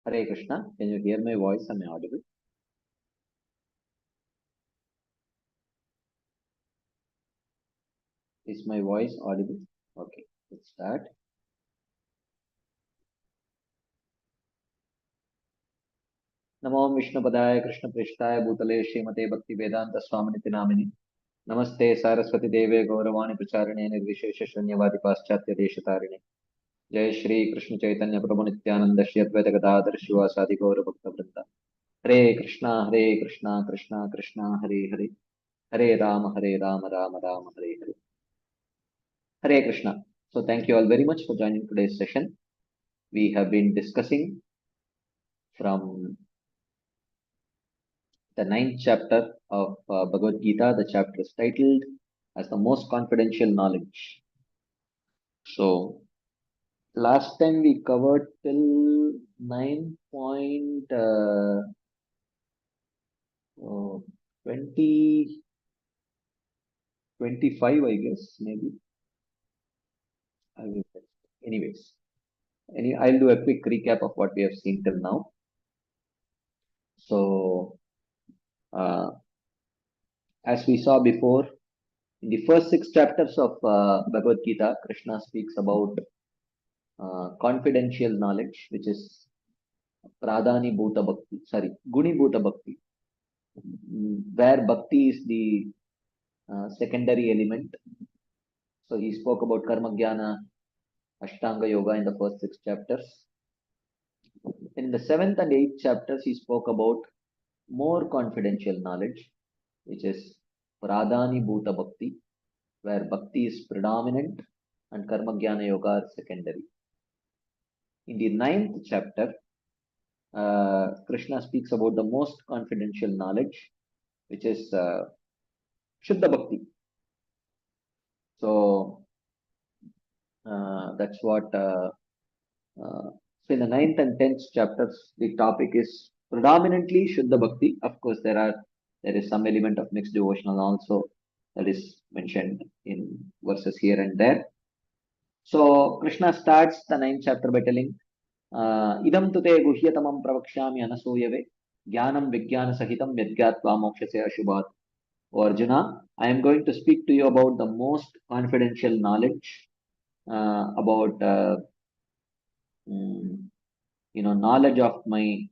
Hare Krishna. Can you hear my voice? Am I audible? Is my voice audible? Okay, let's start. नमो विष्णुपदाय कृष्णपृष्ठाय भूतले श्रीमते भक्ति वेदांत स्वामिनिति नामिनि नमस्ते सारस्वती देवे गौरवाणी प्रचारिणे निर्विशेष शून्यवादी पाश्चात्य देशतारिणे जय श्री कृष्ण चैतन्य प्रभु नित्यानंद श्री अद्वैत गदाधर शिवासादि गौर भक्त वृंदा हरे Krishna Krishna Krishna Hare Hare Hare Ram Ram Ram Hare Hare Hare Krishna. So thank you all very much for joining today's session. We have been discussing from the ninth chapter of Bhagavad Gita. The chapter is titled as the most confidential knowledge. So last time we covered till 9.20, 25, I guess, maybe. I will, anyways, I'll do a quick recap of what we have seen till now. So, as we saw before, in the first six chapters of Bhagavad Gita, Krishna speaks about confidential knowledge, which is Pradhani Bhuta Bhakti, sorry, Guni Bhuta Bhakti, where Bhakti is the secondary element. So he spoke about Karma Jnana, Ashtanga Yoga in the first six chapters. In the seventh and eighth chapters, he spoke about more confidential knowledge, which is Pradhani Bhuta Bhakti, where Bhakti is predominant and Karma Jnana Yoga are secondary. In the ninth chapter, Krishna speaks about the most confidential knowledge, which is Shuddha Bhakti. So that's what. So in the ninth and tenth chapters, the topic is predominantly Shuddha Bhakti. Of course, there is some element of mixed devotional also that is mentioned in verses here and there. So Krishna starts the ninth chapter by telling, "Idam tu te guhyatamam pravakshyami anasuyave jnanam vijnana sahitam yadgyatva mokshase ashubhat." O Arjuna, I am going to speak to you about the most confidential knowledge about knowledge of my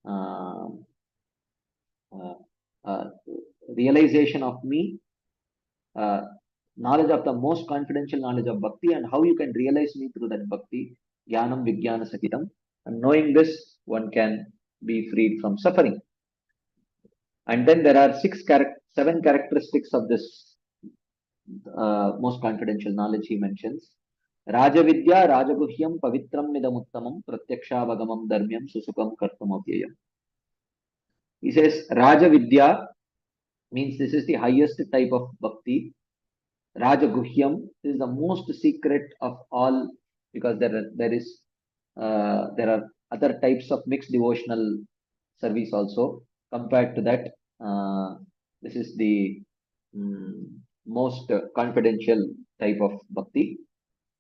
uh, uh, uh, realization of me, knowledge of the most confidential knowledge of bhakti, and how you can realize me through that bhakti, jnanam vijnana sakitam. And knowing this, one can be freed from suffering. And then there are seven characteristics of this most confidential knowledge he mentions. Rajavidya, Rajaguhyam, Pavitram Midamuttamam, Pratyakshavagam Dharmyam, Susukam Kartumavyayam. He says Rajavidya means this is the highest type of bhakti. Rajaguhyam is the most secret of all, because there are other types of mixed devotional service also. Compared to that, this is the most confidential type of bhakti.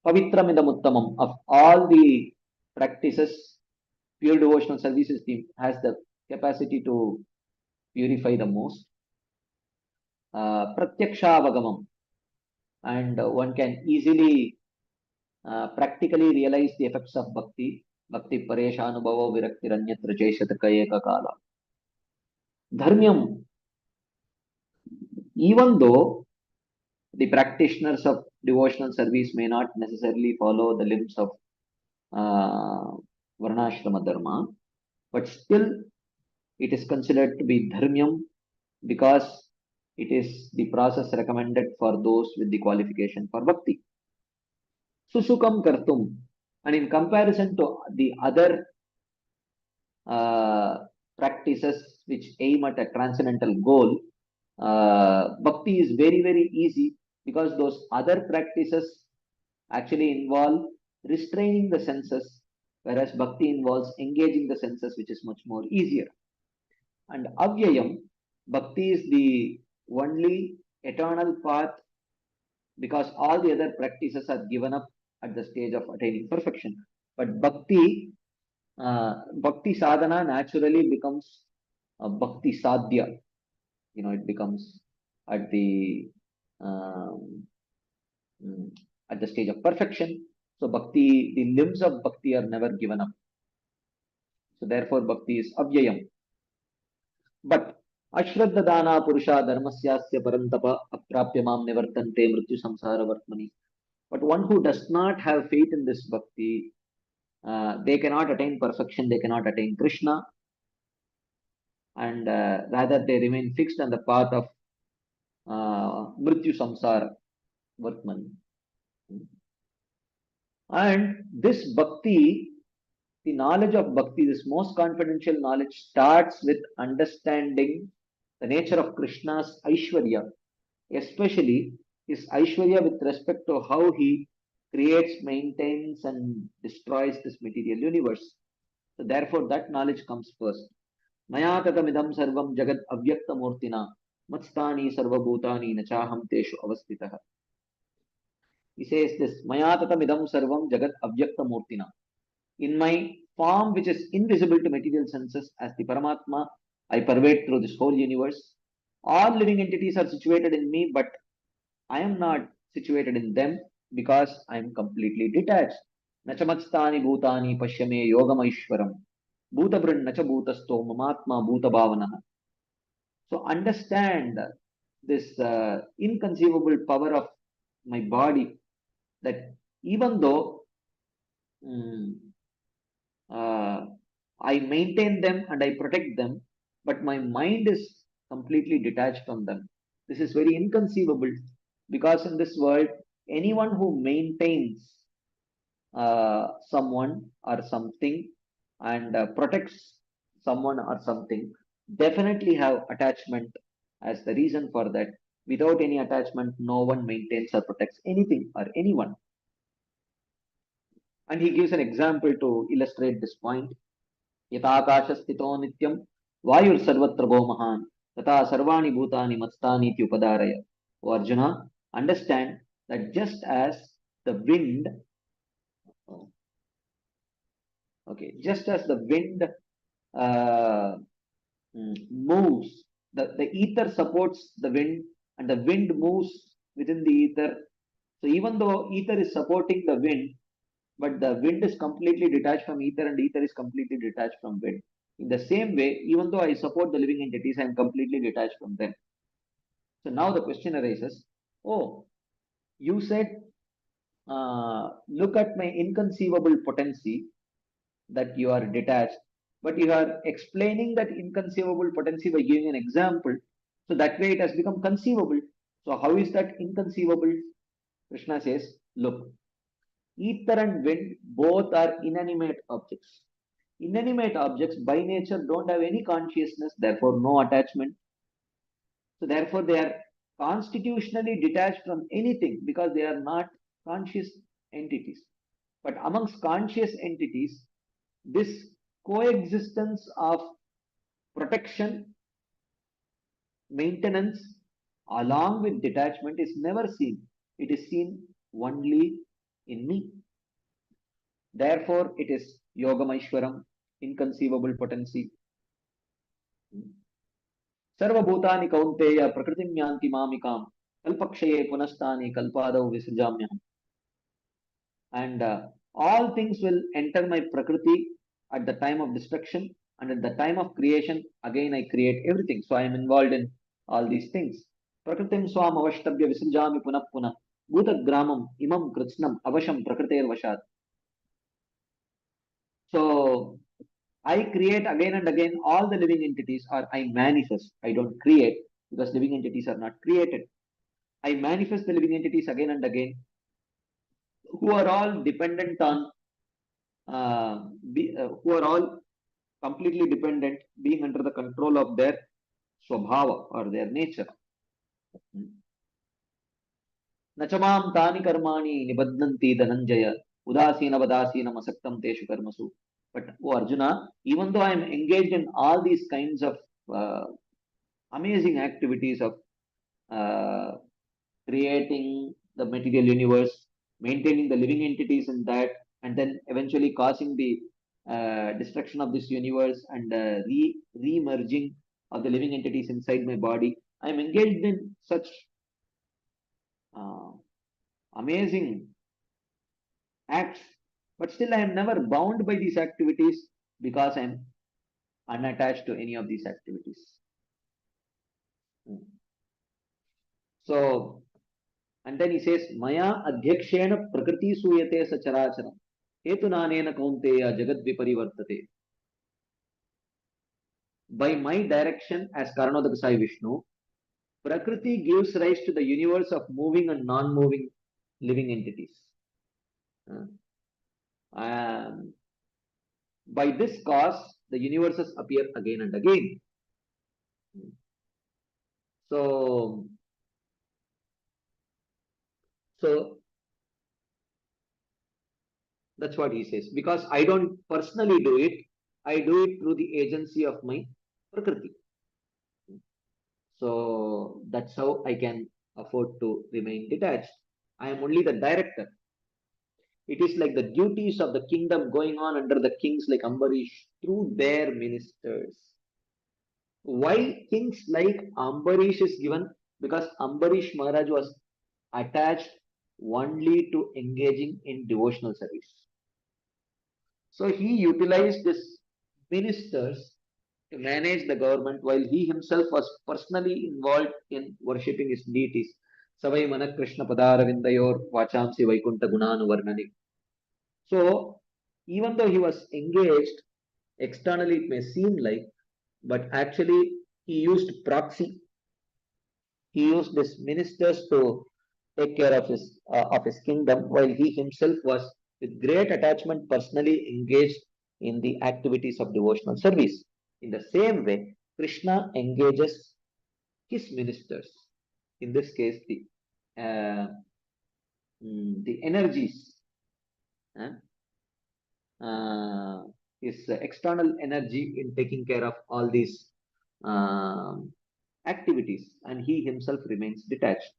Pavitram idamuttamam, of all the practices, pure devotional services has the capacity to purify the most. Pratyaksha and one can easily practically realize the effects of bhakti. Bhakti paresha anubhavo virakti ranyatra jaishatrika eka kala. Dharmyam, even though the practitioners of devotional service may not necessarily follow the limbs of Varnashrama Dharma, but still it is considered to be Dharmyam because it is the process recommended for those with the qualification for Bhakti. Susukam Kartum, and in comparison to the other practices which aim at a transcendental goal, Bhakti is very, very easy because those other practices actually involve restraining the senses, whereas Bhakti involves engaging the senses, which is much more easier. And Avyayam, Bhakti is the only eternal path because all the other practices are given up at the stage of attaining perfection. But Bhakti bhakti sadhana naturally becomes bhakti sadhya. It becomes at the um, mm, at the stage of perfection. So bhakti, the limbs of bhakti are never given up. So therefore, bhakti is avyayam. But ashraddha dana purusha dharmasyasya parantapa aprapya mam nivartante mrityu samsara vartmani. But one who does not have faith in this bhakti, they cannot attain perfection, they cannot attain Krishna, and rather they remain fixed on the path of mrityu samsara vartmani. And this bhakti, the knowledge of bhakti, this most confidential knowledge, starts with understanding the nature of Krishna's Aishwarya, especially his Aishwarya with respect to how he creates, maintains, and destroys this material universe. So, therefore, that knowledge comes first. Maya tatamidam sarvam jagat avyakta murtina matstani sarvabhutani nachaham teshu avastitah. He says this Maya tatamidam sarvam jagat avyakta murtina. In my form, which is invisible to material senses, as the Paramatma, I pervade through this whole universe. All living entities are situated in me, but I am not situated in them because I am completely detached. Nachamatstani bhutani pashyame yogamaishwaram. Bhutabrin nacha bhutasto mamatma bhutabhavanaha. So understand this inconceivable power of my body, that even though mm, I maintain them and I protect them, but my mind is completely detached from them. This is very inconceivable because in this world, anyone who maintains someone or something and protects someone or something definitely have attachment as the reason for that. Without any attachment, no one maintains or protects anything or anyone. And he gives an example to illustrate this point. यथाकाशस्थितो नित्यं वायुर्सर्वत्र भो महान् तथा सर्वाणि भूतानि मत्स्थानीति उपधारय. O Arjuna, understand that just as the wind, just as the wind uh, moves, the ether supports the wind and the wind moves within the ether. So even though ether is supporting the wind, but the wind is completely detached from ether and ether is completely detached from wind. In the same way, even though I support the living entities, I am completely detached from them. So now the question arises, oh, you said, look at my inconceivable potency that you are detached, but you are explaining that inconceivable potency by giving an example. So that way it has become conceivable. So how is that inconceivable? Krishna says, look, ether and wind both are inanimate objects. Inanimate objects by nature don't have any consciousness, therefore no attachment. So therefore they are constitutionally detached from anything because they are not conscious entities. But amongst conscious entities, this coexistence of protection, maintenance, along with detachment is never seen. It is seen only in me. Therefore, it is Yogamaishwaram, inconceivable potency. सर्वभूतानि कौन्तेय प्रकृतिं यान्ति मामिकां कल्पक्षये पुनस्तानि कल्पादौ विसृजाम्यहम्. And all things will enter my prakriti at the time of destruction, and at the time of creation again I create everything. So I am involved in all these things. Prakritim swam avashtabhya visrjami punah punah bhutagramam imam kritsnam avasham prakriter vashat. So I create again and again all the living entities, or I manifest. I don't create because living entities are not created. I manifest the living entities again and again, who are all dependent on, who are all completely dependent, being under the control of their swabhava or their nature. Nachamam tani karmani nibadnanti dhananjaya udasina vadasina masaktam teshu karmasu. But oh Arjuna, even though I am engaged in all these kinds of amazing activities of uh, creating the material universe, maintaining the living entities in that, and then eventually causing the destruction of this universe and re-merging of the living entities inside my body. I am engaged in such uh, amazing acts, but still I am never bound by these activities because I am unattached to any of these activities. So, and then he says, Maya adhyakshena prakriti suyate sacharacharam. Hetunanena kaunteya jagat viparivartate. By my direction as Karanodaka Sai Vishnu, Prakriti gives rise to the universe of moving and non-moving living entities. Um, by this cause, the universes appear again and again. So, so that's what he says. Because I don't personally do it, I do it through the agency of my Prakriti. So that's how I can afford to remain detached. I am only the director. It is like the duties of the kingdom going on under the kings like Ambarish through their ministers. Why kings like Ambarish is given? Because Ambarish Maharaj was attached only to engaging in devotional service. So he utilized his ministers to manage the government while he himself was personally involved in worshipping his deities. Savai Mana Krishna Padaravindayor Vachamsi Vaikunta Gunanu Varnani. So even though he was engaged, externally it may seem like, but actually he used proxy. He used his ministers to take care of his kingdom, while he himself was with great attachment personally engaged in the activities of devotional service. In the same way, Krishna engages his ministers. In this case, uh, the energies, uh, his external energy in taking care of all these activities, and he himself remains detached.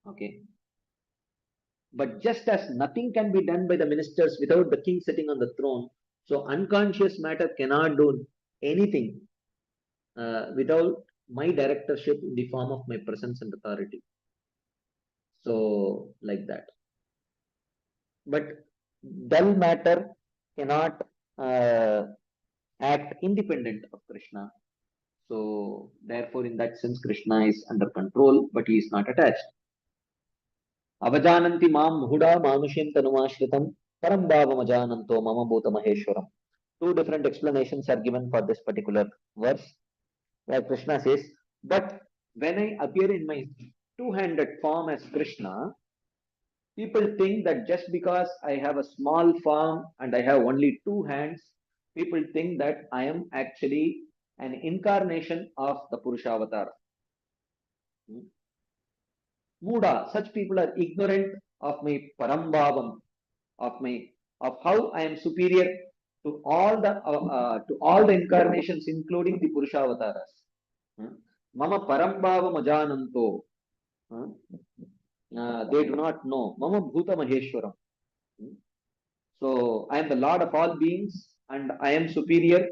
Okay. But just as nothing can be done by the ministers without the king sitting on the throne, so unconscious matter cannot do anything without my directorship in the form of my presence and authority. So, like that. But dull matter cannot act independent of Krishna. So, therefore, in that sense, Krishna is under control, but he is not attached. Avajananti mam muhuda manushim tanumashritam param bhavamajananto mama bhuta maheshwaram. Two different explanations are given for this particular verse, where Krishna says, but when I appear in my two-handed form as Krishna, people think that just because I have a small form and I have only two hands, people think that I am actually an incarnation of the Purusha Muda, such people are ignorant of my parambhavam, of my of how I am superior to all the incarnations, including the Purushavasaras. Mama parambhava majananto. They do not know. Mama bhuta maheshwaram. So I am the Lord of all beings, and I am superior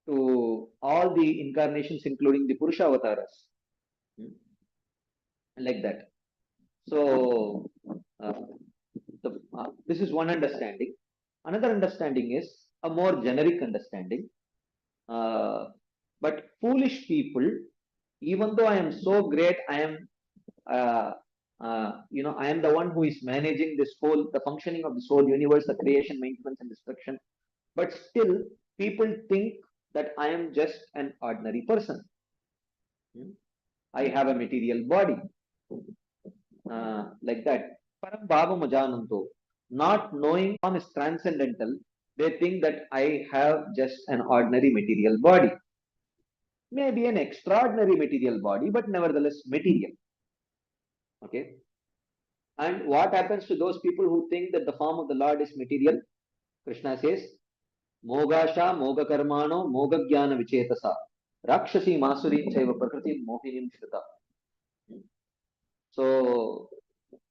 to all the incarnations, including the Purushavasaras. Like that. So this is one understanding. Another understanding is a more generic understanding. But foolish people, even though I am so great, I am, I am the one who is managing this whole, the functioning of this whole universe, the creation, maintenance, and destruction. But still, people think that I am just an ordinary person. I have a material body. Like that. Param Bhava Majananto. Not knowing form is transcendental, they think that I have just an ordinary material body. Maybe an extraordinary material body, but nevertheless material. Okay. And what happens to those people who think that the form of the Lord is material? Krishna says, Mogasha Moga Karmano Moga Jnana Vichetasa Rakshasi Masuri Chaiva Prakriti Mohinim Shrita. So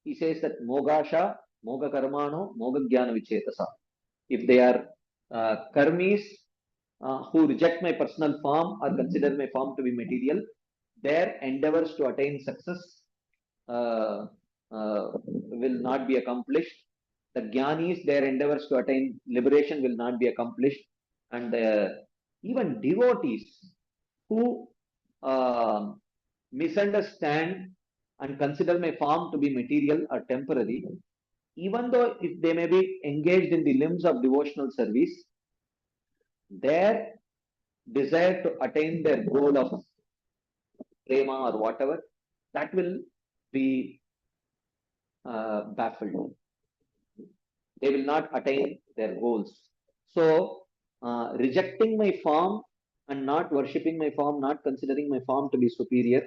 he says that Mogasha moga karmano moga jnana vichetasa. If they are karmis who reject my personal form or consider my form to be material, their endeavors to attain success uh, will not be accomplished. The jnanis, their endeavors to attain liberation will not be accomplished. And even devotees who misunderstand and consider my form to be material or temporary, even though if they may be engaged in the limbs of devotional service, their desire to attain their goal of prema or whatever, that will be baffled. They will not attain their goals. So, rejecting my form and not worshipping my form, not considering my form to be superior,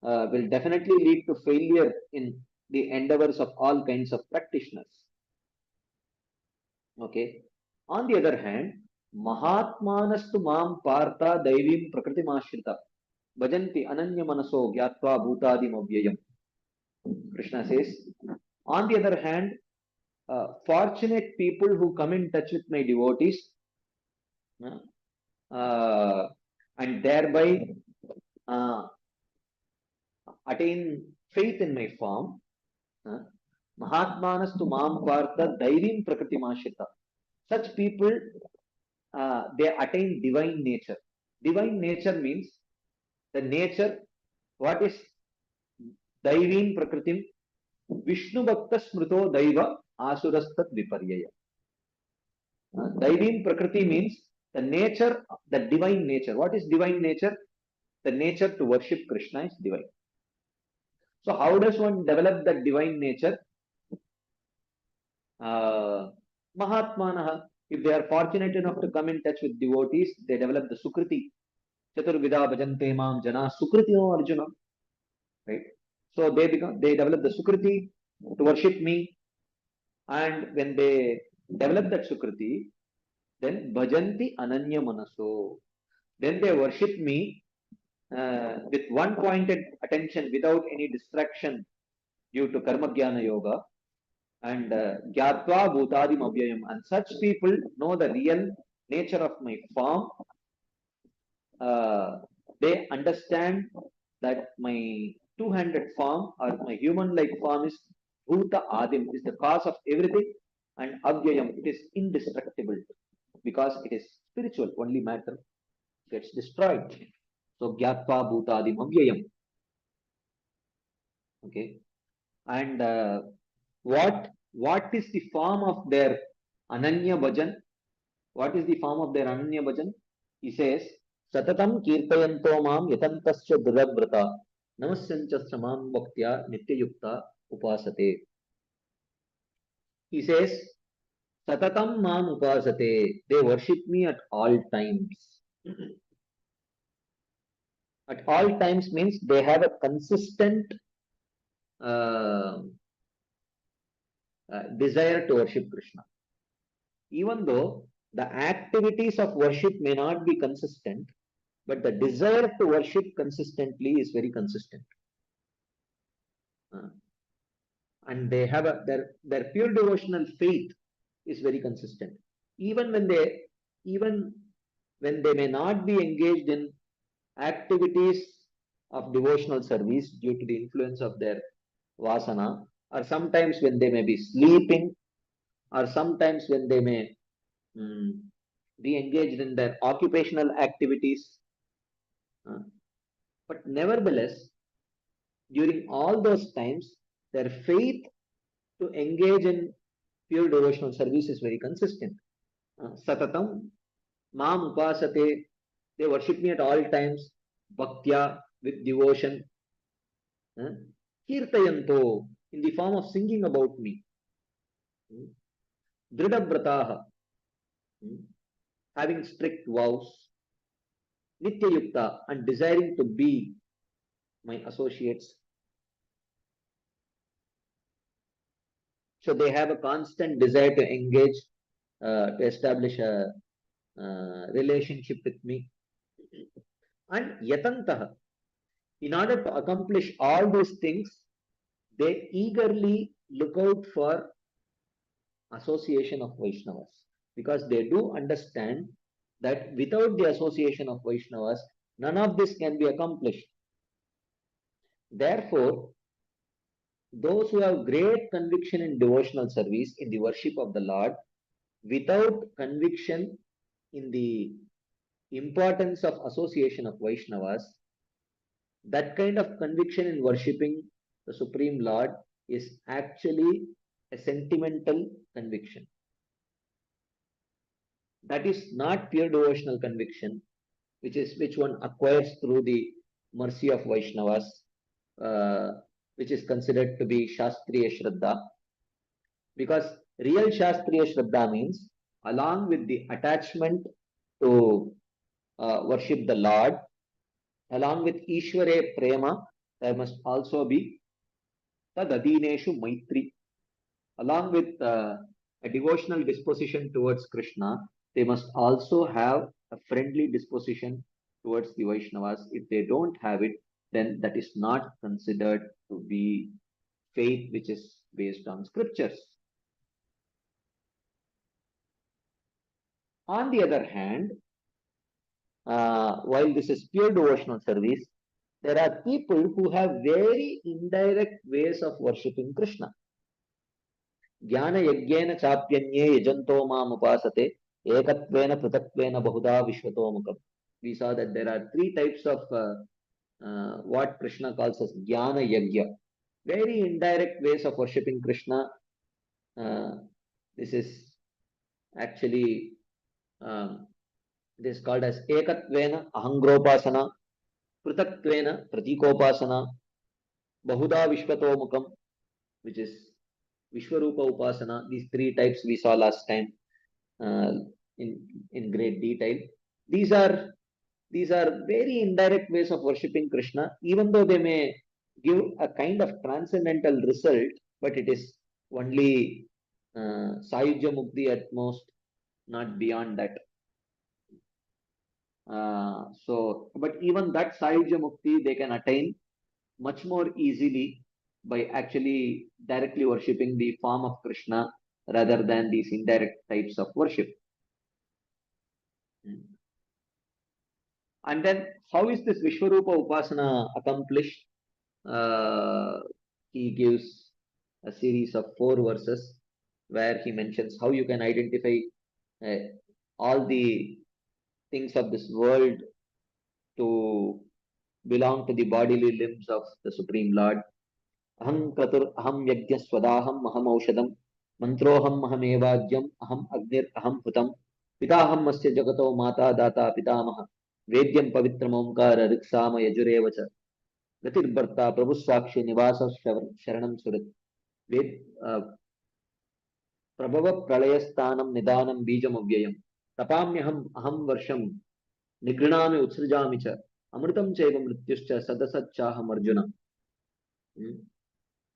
will definitely lead to failure in the endeavors of all kinds of practitioners. Okay. On the other hand, Mahatmanastu Mam Partha Daivim Prakritimashita Bhajanti Ananya Manaso Gyatva Bhutadim Avyayam. Krishna says, on the other hand, fortunate people who come in touch with my devotees and thereby attain faith in my form, Mahatmanas to Mam Partha Daivim Prakritimashita. Such people, they attain divine nature. Divine nature means the nature, what is Daivim Prakritim? Vishnu Bhakta Smrito Daiva Asurastat Viparyaya. Daivim Prakriti means the nature, the divine nature. What is divine nature? The nature to worship Krishna is divine. So how does one develop that divine nature? Mahatmanaha, if they are fortunate enough to come in touch with devotees, they develop the Sukriti. Chaturvida bhajante mam jana Sukritino Arjuna. Right? So they develop the Sukriti to worship me. And when they develop that Sukriti, then bhajanti ananya manaso. Then they worship me with one pointed attention without any distraction due to karma jnana yoga. And gyatva bhutadim avyayam. And such people know the real nature of my form. They understand that my two-handed form or my human-like form is bhuta adim, is the cause of everything, and avyayam, it is indestructible because it is spiritual. Only matter gets destroyed. So gyatva bhutadim avyayam. Okay, and what is the form of their ananya bhajan? What is the form of their ananya bhajan? He says, Satatam kirtayanto mam yatantasya durabrata namasyancha samam bhaktya nityayukta upasate. He says, Satatam mam upasate. They worship me at all times. At all times means they have a consistent desire to worship Krishna. Even though the activities of worship may not be consistent, but the desire to worship consistently is very consistent. And they have their pure devotional faith is very consistent. Even when they may not be engaged in activities of devotional service due to the influence of their vasana, or sometimes when they may be sleeping, or sometimes when they may be engaged in their occupational activities. But nevertheless, during all those times, their faith to engage in pure devotional service is very consistent. Satatam, Mam Upasate, they worship me at all times, Bhaktya, with devotion. Kirtayanto, in the form of singing about me. Dridabrataha, having strict vows. Nityayukta, and desiring to be my associates. So they have a constant desire to engage, to establish a relationship with me. And yatantaha, in order to accomplish all these things, they eagerly look out for association of Vaishnavas, because they do understand that without the association of Vaishnavas, none of this can be accomplished. Therefore, those who have great conviction in devotional service, in the worship of the Lord, without conviction in the importance of association of Vaishnavas, that kind of conviction in worshipping the Supreme Lord is actually a sentimental conviction. That is not pure devotional conviction, which one acquires through the mercy of Vaishnavas, uh, which is considered to be Shastriya Shraddha. Because real Shastriya Shraddha means, along with the attachment to worship the Lord, along with Ishware Prema, there must also be Tadadineshu Maitri. Along with a devotional disposition towards Krishna, they must also have a friendly disposition towards the Vaishnavas. If they don't have it, then that is not considered to be faith which is based on scriptures. On the other hand, while this is pure devotional service, there are people who have very indirect ways of worshipping Krishna. Jnana yajnena chapyanye yajanto mam upasate ekatvena pratatvena bahuda vishwatomukam. We saw that there are three types of what Krishna calls as Jnana Yajna. Very indirect ways of worshipping Krishna. This is actually this is called as Ekatvena Ahangropasana, Prutatvena Pratikopasana, Bahuda Vishwatomukam, which is Vishwarupa Upasana. These three types we saw last time uh, in great detail. These are very indirect ways of worshipping Krishna, even though they may give a kind of transcendental result, but it is only Sayujya Mukti at most, not beyond that. But even that Sayujya Mukti they can attain much more easily by actually directly worshipping the form of Krishna rather than these indirect types of worship. And then how is this Vishwarupa Upasana accomplished? He gives a series of 4 verses where he mentions how you can identify all the things of this world to belong to the bodily limbs of the Supreme Lord. Aham kratur aham yajna swadaham aham aushadam mantroham aham evajyam aham agnir aham hutam pitaham masya jagato mata data pitamaha vedyam pavitram omkara riksama yajurevacha गतिर्भर्ता प्रभु साक्षी निवास शरणम सुरत वेद प्रभव प्रलय स्थानम निदानम बीजम अव्ययम तपाम्यहम अहम वर्षम निगृणामि उत्सृजामि च अमृतम चैव मृत्युश्च सदसच्चाहम Arjun.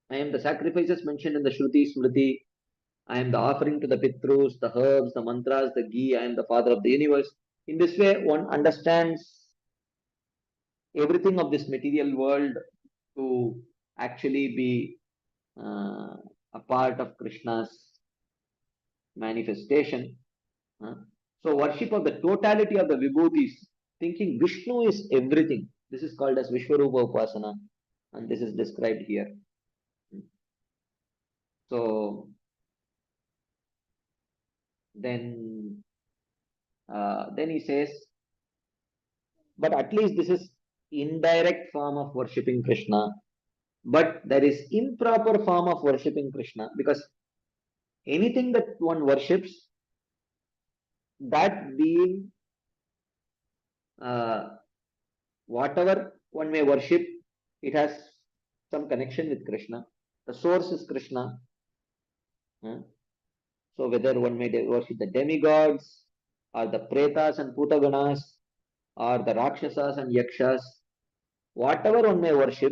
I am the sacrifices mentioned in the Shruti Smriti. I am the offering to the Pitrus, the herbs, the mantras, the ghee. I am the father of the universe. In this way, one understands everything of this material world to actually be a part of Krishna's manifestation. So worship of the totality of the vibhutis, thinking Vishnu is everything. This is called as Vishwarupa Upasana, and this is described here. So then he says, but at least this is indirect form of worshipping Krishna. But there is improper form of worshipping Krishna, because anything that one worships, that being whatever one may worship, it has some connection with Krishna. The source is Krishna. So whether one may worship the demigods, or the pretas and putaganas, or the rakshasas and yakshas, whatever one may worship,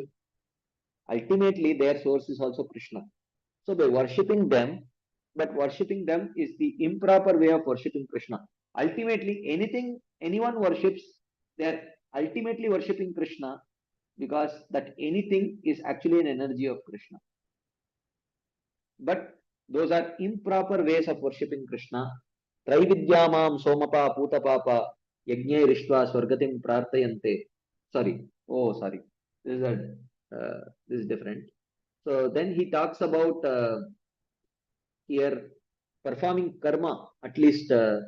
ultimately their source is also Krishna. So by worshipping them, but worshipping them is the improper way of worshipping Krishna. Ultimately, anyone worships, they are ultimately worshipping Krishna, because that anything is actually an energy of Krishna. But Those are improper ways of worshipping Krishna. Traividyamam somapa putapapa yajne rishtva swargatim prartayante. Sorry. Oh, sorry. This is this is different. So then he talks about here performing karma, at least the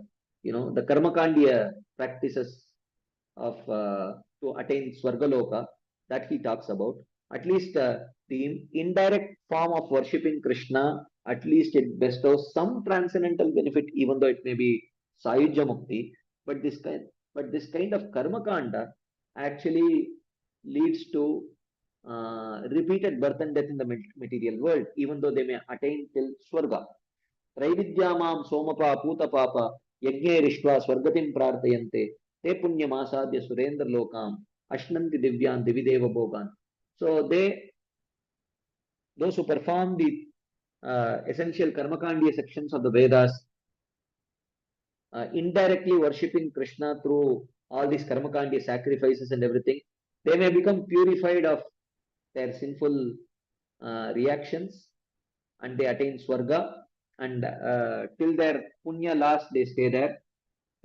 karma kandiya practices of to attain swargaloka, that he talks about. At least the indirect form of worshipping Krishna, at least it bestows some transcendental benefit, even though it may be Sayujya Mukti. But this kind of karma kanda actually leads to repeated birth and death in the material world, even though they may attain till Swarga. Traividyamam somapa putapapa yajne rishtva swargatim prartayante te punyamasadya surendra lokam ashnanti divyan divideva bhogan. So those who perform the essential karmakandiya sections of the Vedas, indirectly worshipping Krishna through all these karmakandiya sacrifices and everything, they may become purified of their sinful reactions, and they attain swarga, and till their punya last they stay there.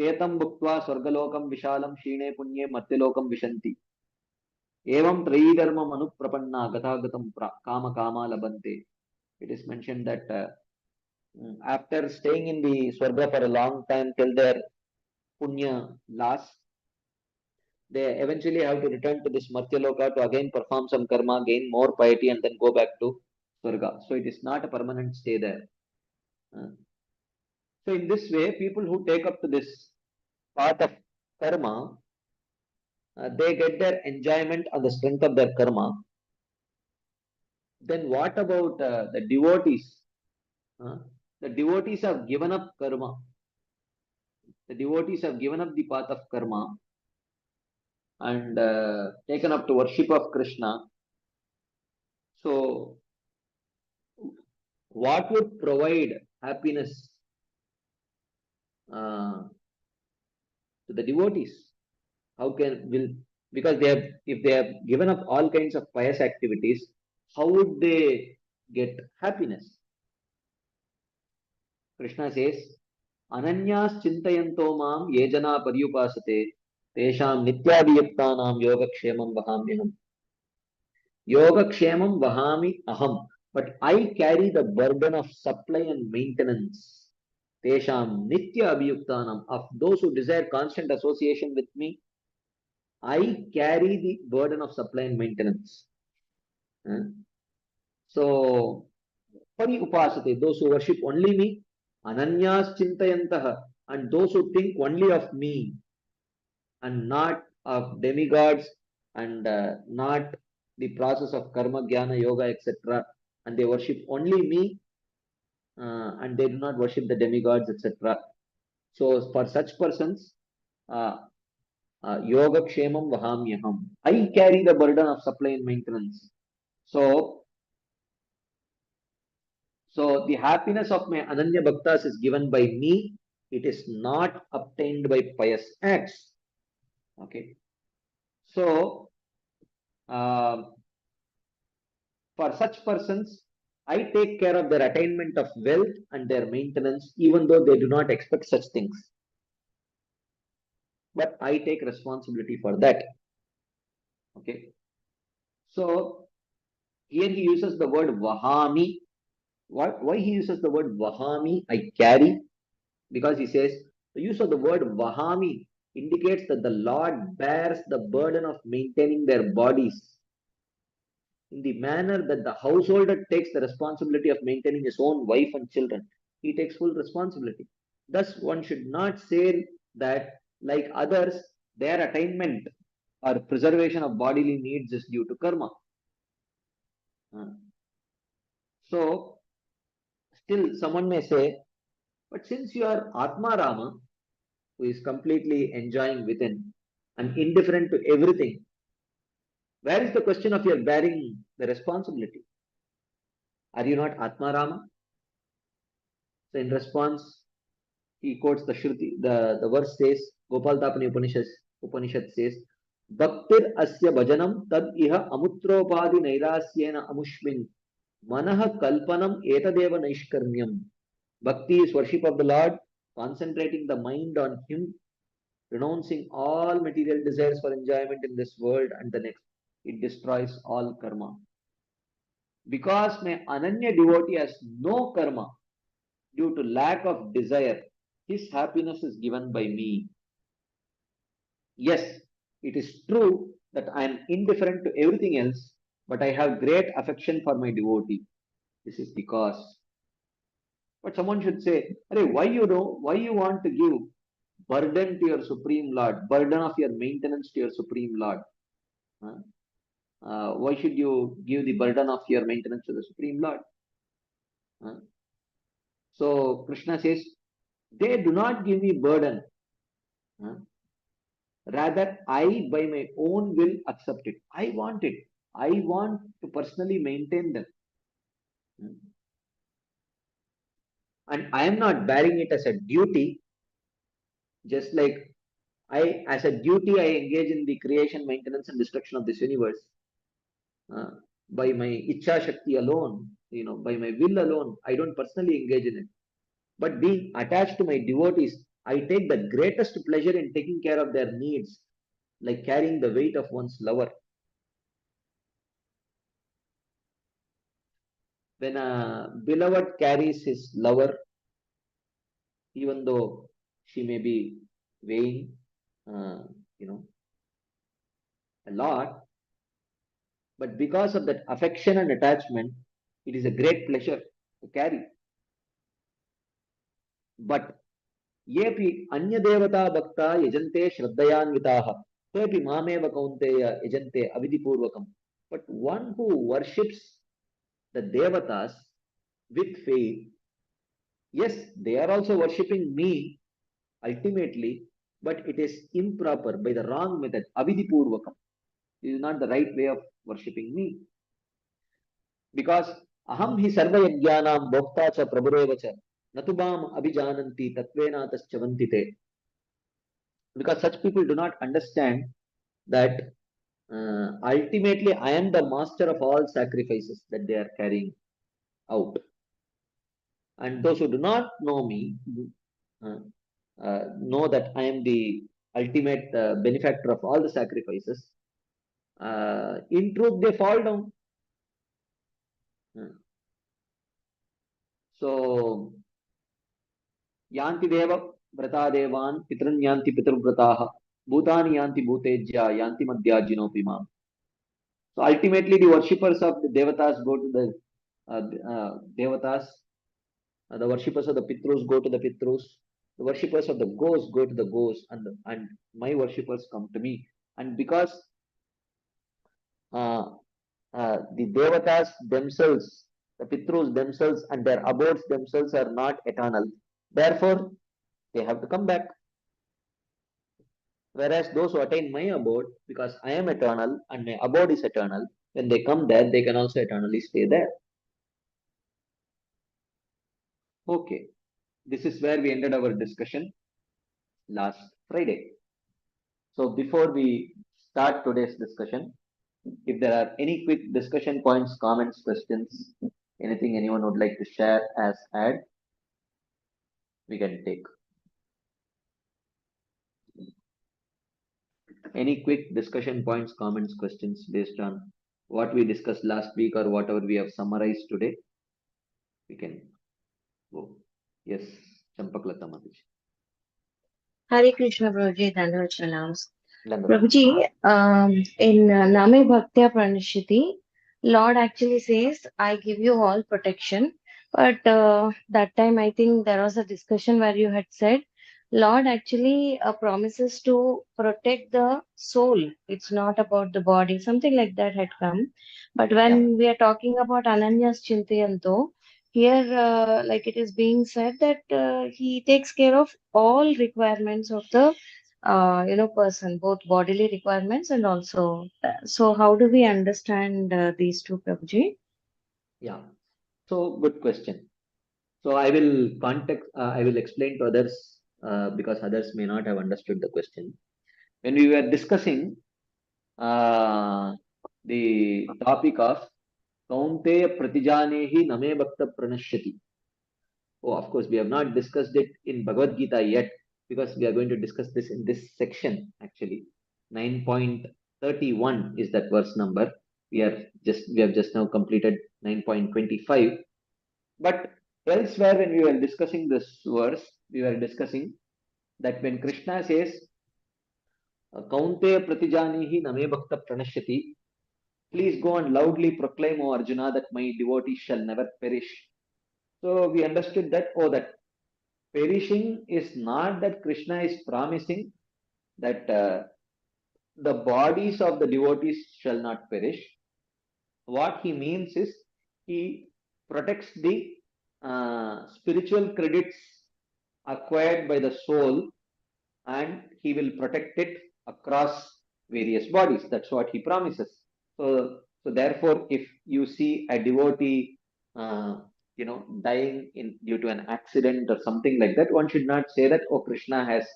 Tetam bhuktva swargalokam vishalam shine punye matyalokam vishanti. Evam traidharmam anuprapanna gatagatam kama kama labante. It is mentioned that after staying in the swarga for a long time till their punya lasts, they eventually have to return to this Matyaloka to again perform some karma, gain more piety, and then go back to Swarga. So it is not a permanent stay there. So in this way, people who take up to this path of karma, they get their enjoyment on the strength of their karma. Then what about the devotees? The devotees have given up karma. The devotees have given up the path of karma and taken up to worship of Krishna. So what would provide happiness to the devotees? Because if they have given up all kinds of pious activities, how would they get happiness? Krishna says, Ananyas chintayanto mam yejana paryupasate tesham nityabhiyuktanam yogakshemam vahamyaham. Yogakshemam vahami aham. But I carry the burden of supply and maintenance. Tesham nitya abhiyuktanam. Of those who desire constant association with me, I carry the burden of supply and maintenance. So, pari upasate, those who worship only me, ananyas chintayantaha, and those who think only of me and not of demigods and not the process of karma, jnana, yoga, etc. And they worship only me and they do not worship the demigods, etc. So, for such persons, yoga kshemam vahamyaham. I carry the burden of supply and maintenance. So the happiness of my Ananya Bhaktas is given by me. It is not obtained by pious acts. Okay. So, for such persons, I take care of their attainment of wealth and their maintenance, even though they do not expect such things. But I take responsibility for that. Okay. So, here he uses the word vahami. Why he uses the word vahami, I carry? Because he says the use of the word vahami indicates that the Lord bears the burden of maintaining their bodies in the manner that the householder takes the responsibility of maintaining his own wife and children. He takes full responsibility. Thus, one should not say that, like others, their attainment or preservation of bodily needs is due to karma. So, still someone may say, but since you are Atma Rama, who is completely enjoying within and indifferent to everything, where is the question of your bearing the responsibility? Are you not Atma Rama? So in response, he quotes the Shruti, the verse says, Gopal Tapani Upanishad says, Bhaktir asya bhajanam tad iha amutropadi nairasyena amushmin Manaha kalpanam etadeva naishkarmyam. Bhakti is worship of the Lord, concentrating the mind on Him, renouncing all material desires for enjoyment in this world and the next. It destroys all karma. Because my Ananya devotee has no karma due to lack of desire, his happiness is given by me. Yes, it is true that I am indifferent to everything else, but I have great affection for my devotee. This is because. But someone should say, "Arey, why you want to give burden to your Supreme Lord, burden of your maintenance to your Supreme Lord? Huh? Why should you give the burden of your maintenance to the Supreme Lord?" Huh? So Krishna says, they do not give me burden. Huh? Rather, I by my own will accept it. I want it. I want to personally maintain them. Hmm. And I am not bearing it as a duty, just like as a duty, I engage in the creation, maintenance, and destruction of this universe. Uh, by my Ichha Shakti alone, by my will alone, I don't personally engage in it. But being attached to my devotees, I take the greatest pleasure in taking care of their needs, like carrying the weight of one's lover. When a beloved carries his lover, even though she may be weighing, uh, you know, a lot, but because of that affection and attachment, it is a great pleasure to carry. But yepi anya devata bhakta yajante shraddhayanvitaha tepi mameva kaunteya yajante avidipurvakam. But one who worships the devatas with faith, yes, they are also worshipping me ultimately, but it is improper by the wrong method, avidipurvakam. This is not the right way of worshipping me. Because aham hi sarva yajnanam bhokta cha prabhureva cha natubam abhijananti tatvenataschavanti te. Because such people do not understand that ultimately I am the master of all sacrifices that they are carrying out. And those who do not know me uh, know that I am the ultimate benefactor of all the sacrifices. In truth, they fall down. So, yanti deva vrata devan pitrun yanti pitrvrataha bhutani yanti bhutejya yanti madhyajinopi mam. So ultimately, the worshippers of the devatas go to the devatas. The worshippers of the Pitrus go to the Pitrus. The worshippers of the ghosts go to the ghosts, and my worshippers come to me. And because uh, the devatas themselves, the Pitrus themselves, and their abodes themselves are not eternal, therefore they have to come back. Whereas those who attain my abode, because I am eternal and my abode is eternal, when they come there, they can also eternally stay there. Okay, this is where we ended our discussion last Friday. So before we start today's discussion, if there are any quick discussion points, comments, questions, anything anyone would like to share as add, we can take. Any quick discussion points, comments, questions based on what we discussed last week or whatever we have summarized today, we can go. Yes, Champaklata Mataji. Hare Krishna Prabhuji, Dandavad Pranams. Dandavat. Prabhuji, in Name Bhaktya Pranishiti, Lord actually says, I give you all protection. But that time, I think there was a discussion where you had said, Lord actually promises to protect the soul. It's not about the body. Something like that had come. But Yeah, when we are talking about Ananya's Chintayanto, here, like it is being said that he takes care of all requirements of the person, both bodily requirements and also. So, how do we understand these two, Prabhuji? yeah. So good question. So I will explain to others because others may not have understood the question. When we were discussing uh, the topic of Kaunteya Pratijanehi Name Bhakta Pranashyati. Oh, of course, we have not discussed it in Bhagavad Gita yet because we are going to discuss this in this section actually. 9.31 is that verse number. We have just now completed 9.25. But elsewhere, when we were discussing this verse, we were discussing that when Krishna says, Kaunteya Pratijanihi Name Bhakta Pranashyati, please go and loudly proclaim, O Arjuna, that my devotees shall never perish. So we understood that, oh, that perishing is not that Krishna is promising that the bodies of the devotees shall not perish. What he means is he protects the spiritual credits acquired by the soul, and he will protect it across various bodies. That's what he promises. So therefore, if you see a devotee, dying due to an accident or something like that, one should not say that, oh, Krishna has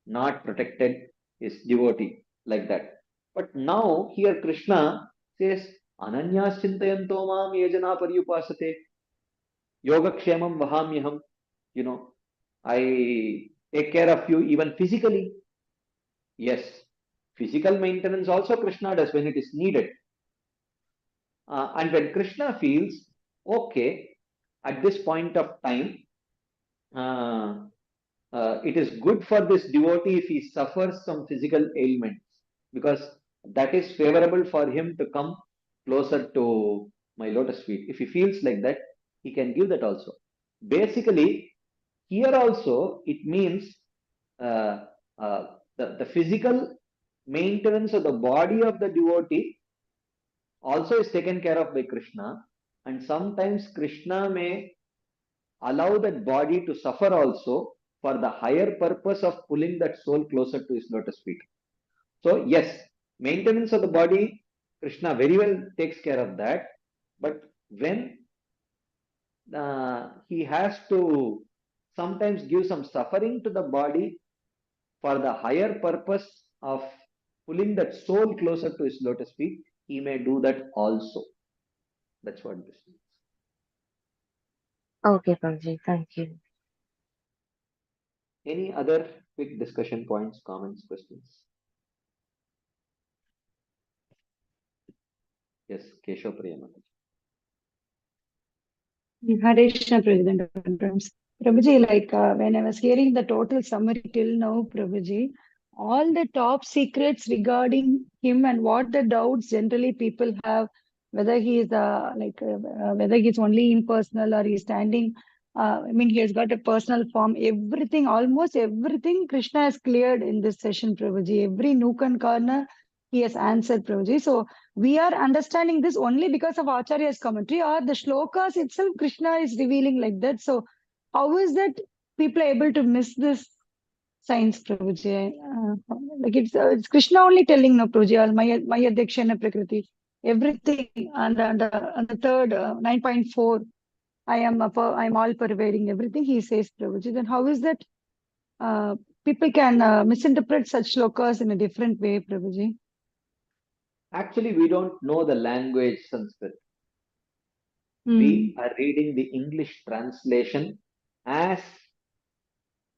not protected his devotee like that. But now here Krishna says, Ananyas chintayanto mam yajana paryupasate yogakshemam vahamyaham. I take care of you even physically. Yes, physical maintenance also Krishna does when it is needed. And when Krishna feels, okay, at this point of time, it is good for this devotee if he suffers some physical ailments, because that is favorable for him to come closer to my lotus feet. If he feels like that, he can give that also. Basically, here also it means the physical maintenance of the body of the devotee also is taken care of by Krishna, and sometimes Krishna may allow that body to suffer also for the higher purpose of pulling that soul closer to his lotus feet. So yes, maintenance of the body, Krishna very well takes care of that, but when he has to sometimes give some suffering to the body for the higher purpose of pulling that soul closer to his lotus feet, he may do that also. That's what this means. Okay, Prabhuji, thank you. Any other quick discussion points, comments, questions? Yes, Keshav Priyamata. Hare Krishna, President. Prabhuji, when I was hearing the total summary till now, Prabhuji, all the top secrets regarding him and what the doubts generally people have, whether he is whether he's only impersonal or he's standing, he has got a personal form, everything, almost everything Krishna has cleared in this session, Prabhuji. Every nook and corner he has answered, Prabhuji. So we are understanding this only because of Acharya's commentary, or the shlokas itself Krishna is revealing like that. So how is that people are able to miss this science, Prabhuji? It's Krishna only telling, no, Prabhuji, Maya Dakshana Prakriti, everything. And the third, 9.4, I am all pervading, everything he says, Prabhuji. Then how is that people can misinterpret such shlokas in a different way, Prabhuji? Actually, we don't know the language Sanskrit. We are reading the English translation as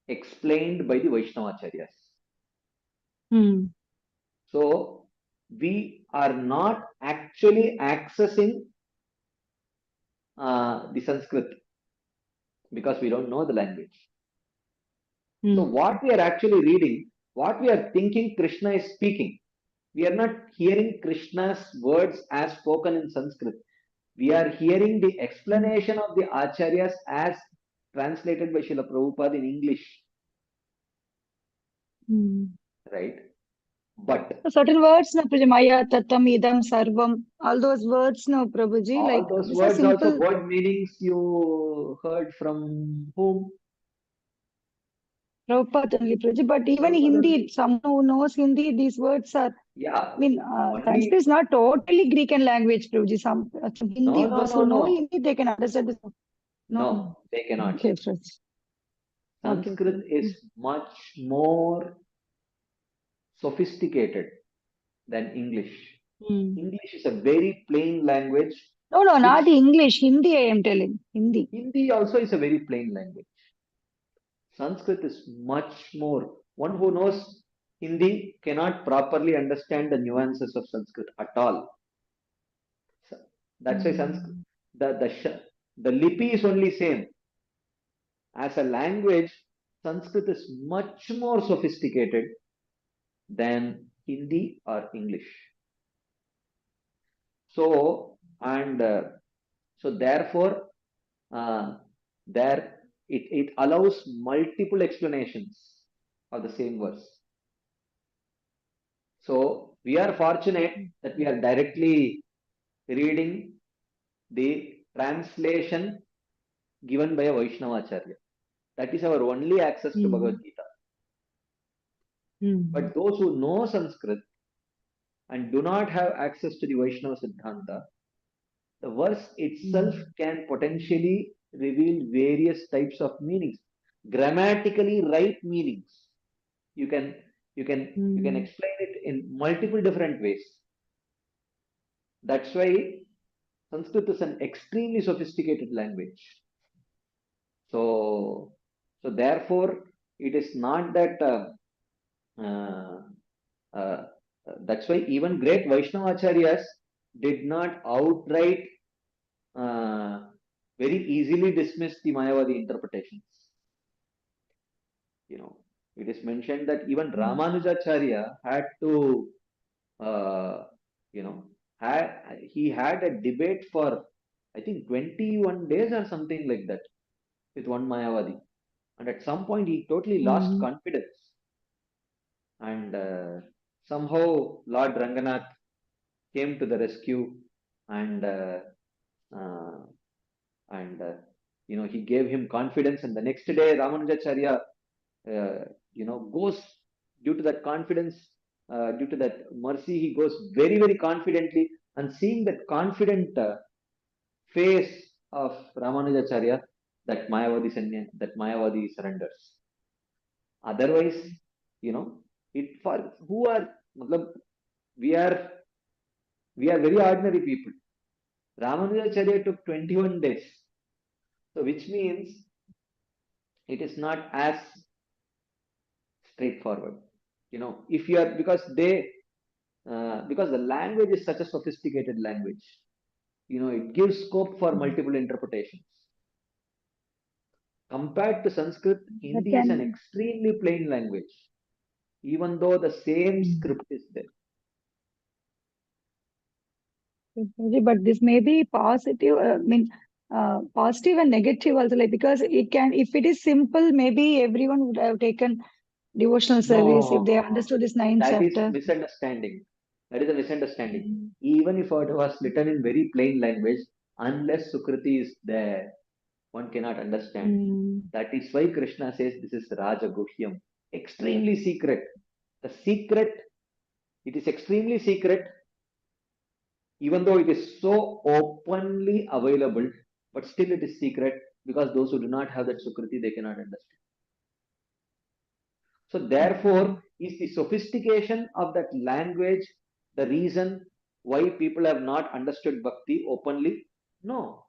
explained by the Vaishnavacharyas. So we are not actually accessing the Sanskrit because we don't know the language. So what we are actually reading, what we are thinking Krishna is speaking, we are not hearing Krishna's words as spoken in Sanskrit. We are hearing the explanation of the Acharyas as translated by Srila Prabhupada in English. Right? But certain words, no, Prabhuji, Maya, Tatam, Idam, Sarvam, all those words, no, Prabhuji. All those words also, what meanings you heard from whom? Prabhupada only, Prabhuji. But even Hindi, someone who knows Hindi, these words are, Sanskrit is not totally Greek and language, Prabhuji. Some Hindi, those who know Hindi, they can understand this. No, they cannot. Okay, Sanskrit is much more sophisticated than English. English is a very plain language No, no, not Which English. Hindi, I am telling. Hindi. Hindi also is a very plain language. Sanskrit is much more. One who knows Hindi cannot properly understand the nuances of Sanskrit at all. So that's why Sanskrit, Mm. the lipi is only same. As a language, Sanskrit is much more sophisticated than Hindi or English. So and so therefore, there it allows multiple explanations of the same verse. So we are fortunate that we are directly reading the translation given by a Vaishnavacharya. That is our only access to Bhagavad Gita. But those who know Sanskrit and do not have access to the Vaishnava Siddhanta, the verse itself can potentially reveal various types of meanings, grammatically right meanings. You can explain it in multiple different ways. That's why Sanskrit is an extremely sophisticated language. So therefore, it is not that. Uh, that's why even great Vaishnavacharyas did not outright very easily dismiss the Mayavadi interpretations. You know, it is mentioned that even Ramanujacharya had to, you know, he had a debate for I think 21 days or something like that with one Mayavadi, and at some point he totally lost confidence, and somehow Lord Ranganath came to the rescue, and uh, he gave him confidence, and the next day Ramanujacharya goes, due to that confidence, due to that mercy, he goes very, very confidently, and seeing that confident face of Ramanujacharya, that Mayavadi surrenders. Otherwise, it for who are, we are very ordinary people. Ramanujacharya took 21 days, so which means it is not as straightforward. If you are, because the language is such a sophisticated language, it gives scope for multiple interpretations. Compared to Sanskrit, Hindi is an extremely plain language, even though the same script is there. But this may be positive. Positive and negative also, like, because it can, if it is simple, maybe everyone would have taken devotional service if they understood this 9th That chapter. is misunderstanding. That is a misunderstanding. Even if it was written in very plain language, unless Sukriti is there, one cannot understand. That is why Krishna says this is Raja Guhyam, extremely secret. The secret, it is extremely secret, even though it is so openly available, but still it is secret, because those who do not have that Sukriti, they cannot understand. So therefore, is the sophistication of that language the reason why people have not understood bhakti openly? No.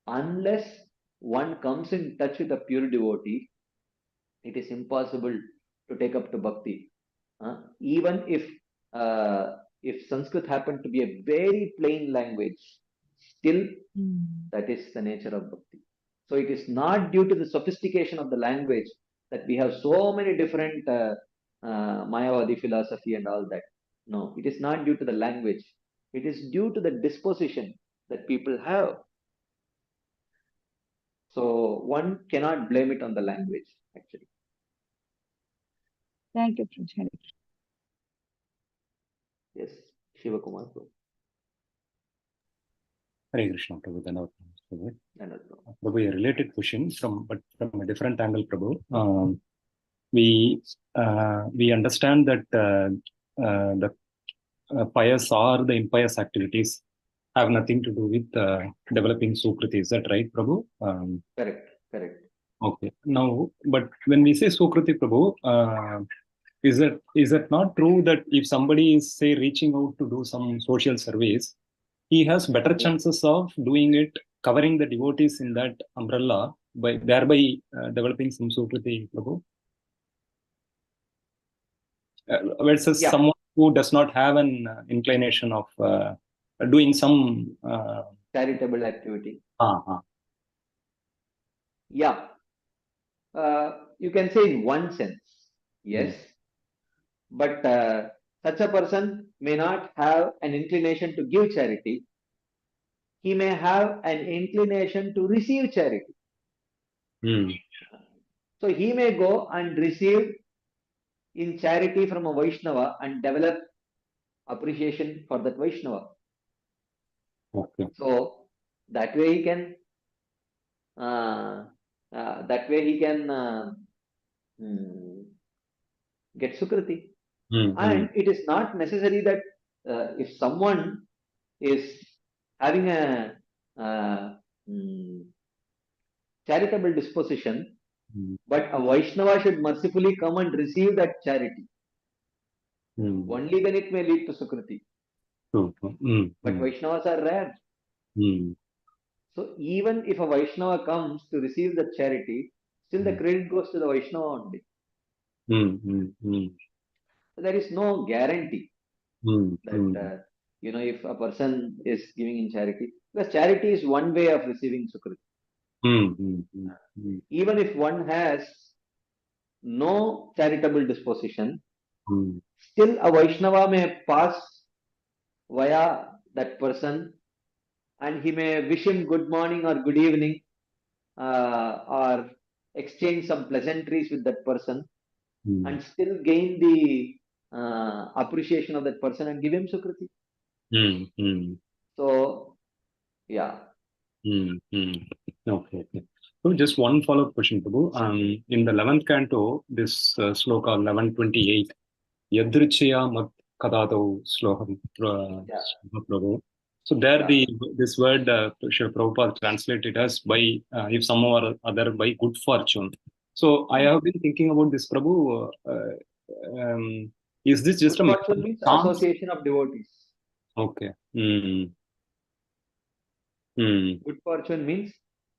Unless one comes in touch with a pure devotee, it is impossible to take up to bhakti. Even if Sanskrit happened to be a very plain language, still that is the nature of bhakti. So it is not due to the sophistication of the language that we have so many different Mayavadi philosophy and all that. No, it is not due to the language. It is due to the disposition that people have. So one cannot blame it on the language, actually. Thank you, Prabhu. Yes, Shiva Kumar. Hare Krishna, Prabhu. Prabhu, a related question but from a different angle, Prabhu. We understand that the pious or the impious activities have nothing to do with developing Sukriti. Is that right, Prabhu? Correct. Okay. Now, but when we say Sukriti, Prabhu, is it not true that if somebody is, say, reaching out to do some social service, he has better chances of doing it, covering the devotees in that umbrella, by thereby developing some Sukriti, Prabhu. Versus Yeah. someone who does not have an inclination of doing some Charitable activity. uh, Yeah. You can say in one sense, yes. But such a person may not have an inclination to give charity. He may have an inclination to receive charity. So he may go and receive in charity from a Vaishnava and develop appreciation for that Vaishnava. Okay. So that way he can get Sukriti. And it is not necessary that if someone is having a charitable disposition, but a Vaishnava should mercifully come and receive that charity. Only then it may lead to Sukriti. But Vaishnavas are rare. So even if a Vaishnava comes to receive the charity, still the credit goes to the Vaishnava only. So there is no guarantee that if a person is giving in charity, because charity is one way of receiving Sukriti. Even if one has no charitable disposition, still a Vaishnava may pass via that person and he may wish him good morning or good evening or exchange some pleasantries with that person and still gain the appreciation of that person and give him Sukriti. So, yeah. Okay. So just one follow-up question, Prabhu. In the 11th canto, this sloka 1128, Yadrichya mat kadado sloham, Prabhu. So there this word Srila Prabhupada translated as by if somehow or other by good fortune. So I have been thinking about this, Prabhu. Is this just Good a fortune means association of devotees. Okay. Good fortune means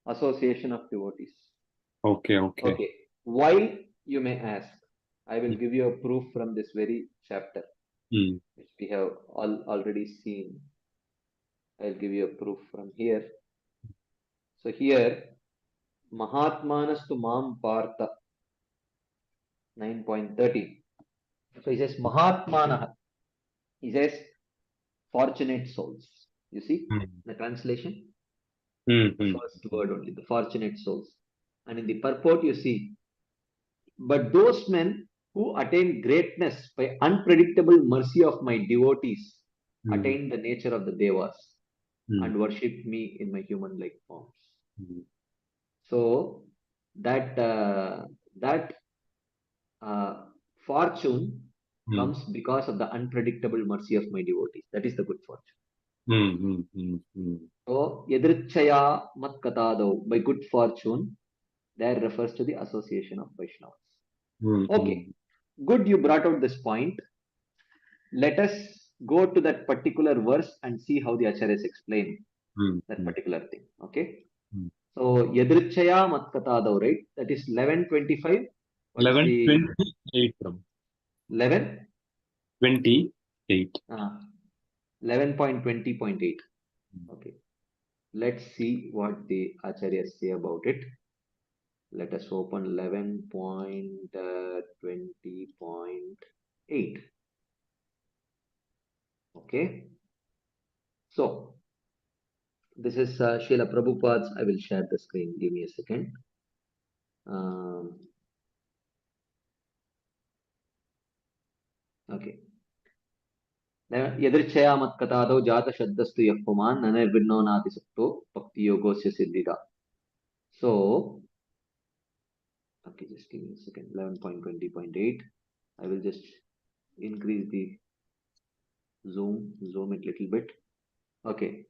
association of devotees. Okay. Why, you may ask? I will give you a proof from this very chapter, which we have already seen. I'll give you a proof from here. So here, Mahatmanastu Mam Partha, 9.30. So he says Mahatmanah. He says fortunate souls. You see the translation? The first word only, the fortunate souls. And in the purport, you see, but those men who attain greatness by unpredictable mercy of my devotees attain the nature of the devas and worship me in my human-like forms. So that fortune comes because of the unpredictable mercy of my devotees. That is the good fortune. So yadrichaya mat katado, by good fortune, there refers to the association of Vaishnavas. Okay, good, you brought out this point. Let us go to that particular verse and see how the acharyas explain that particular thing. Okay. So yadrichaya mat katado, right? That is 1125. 11:28 from 11:28. 11.20.8. Okay. Let's see what the acharyas say about it. Let us open 11.20.8. Okay. So this is Srila Prabhupada's. I will share the screen. Give me a second. Okay. Yadrichaya mat katado jata shaddastu yapuman nanirvinno nati sakto bhakti yogosya siddhida. So, okay, just give me a second. 11.20.8. I will just increase the zoom it a little bit. Okay.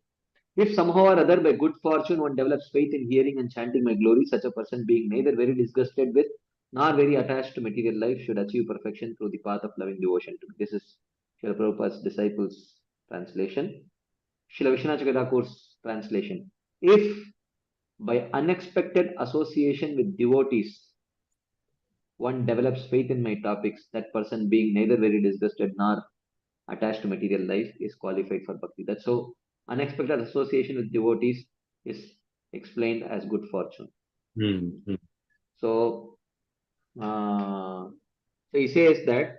If somehow or other by good fortune one develops faith in hearing and chanting my glory, such a person being neither very disgusted with nor very attached to material life should achieve perfection through the path of loving devotion to me. This is Srila Prabhupada's disciples' translation. Srila Vishwanath Thakur's translation. If by unexpected association with devotees, one develops faith in my topics, that person being neither very disgusted nor attached to material life is qualified for bhakti. That's so unexpected association with devotees is explained as good fortune. So, so he says that,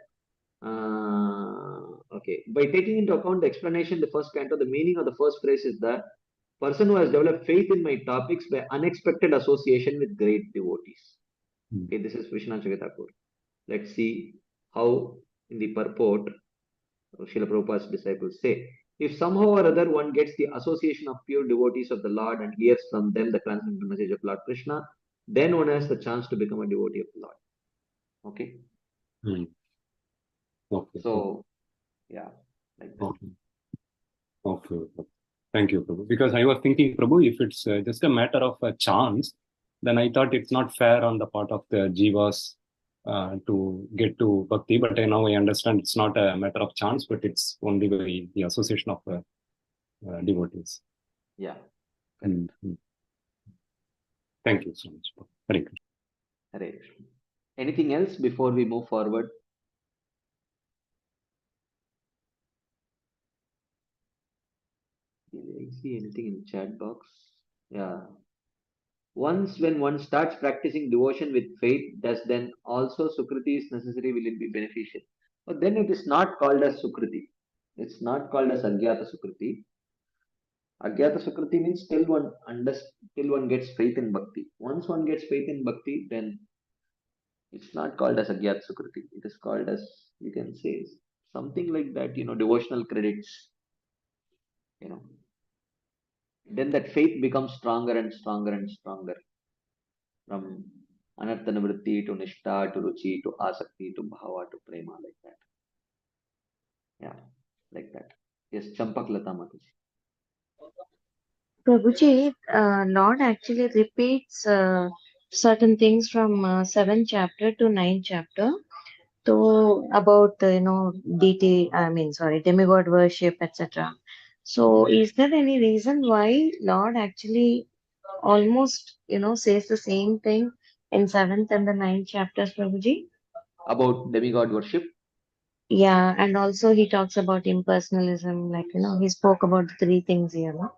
okay, by taking into account the explanation, the first canto, the meaning of the first phrase is the person who has developed faith in my topics by unexpected association with great devotees. Okay, this is Vishwanath Thakur. Let's see how in the purport Srila Prabhupada's disciples say. If somehow or other one gets the association of pure devotees of the Lord and hears from them the transcendental message of Lord Krishna, then one has the chance to become a devotee of the Lord. Okay. Okay. So, yeah, like that. Okay. Thank you, Prabhu. Because I was thinking, Prabhu, if it's just a matter of a chance, then I thought it's not fair on the part of the jivas to get to bhakti. But now I understand it's not a matter of chance, but it's only by the association of devotees. Yeah. Thank you so much. Hare Krishna. Hare Krishna. Anything else before we move forward? Did I see anything in the chat box? Yeah. Once when one starts practicing devotion with faith, does then also Sukriti is necessary? Will it be beneficial? But then it is not called as Sukriti. It's not called as Agyata Sukriti. Agyata Sukriti means till one gets faith in bhakti. Once one gets faith in bhakti, then it's not called as Agyata Sukriti. It is called as, you can say, something like that, devotional credits. Then that faith becomes stronger and stronger and stronger. From Anartha Nivritti to Nishtha to Ruchi to Asakti to Bhava to Prema, like that. Yeah, like that. Yes, Champak Lata Mataji. Prabhuji, Lord actually repeats certain things from 7th chapter to 9th chapter. So about demigod worship, etc. So is there any reason why Lord actually almost says the same thing in 7th and the 9th chapters, Prabhuji? About demigod worship? Yeah, and also he talks about impersonalism, like he spoke about the three things here, no?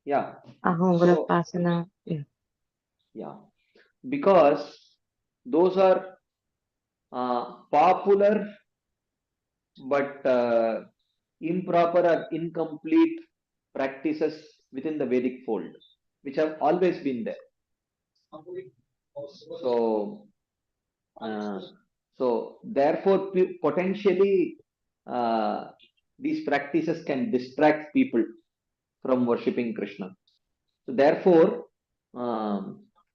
Yeah. Ahom, So, Pasana. yeah. Because those are popular but improper or incomplete practices within the Vedic fold, which have always been there. So therefore, potentially, these practices can distract people from worshipping Krishna. So therefore,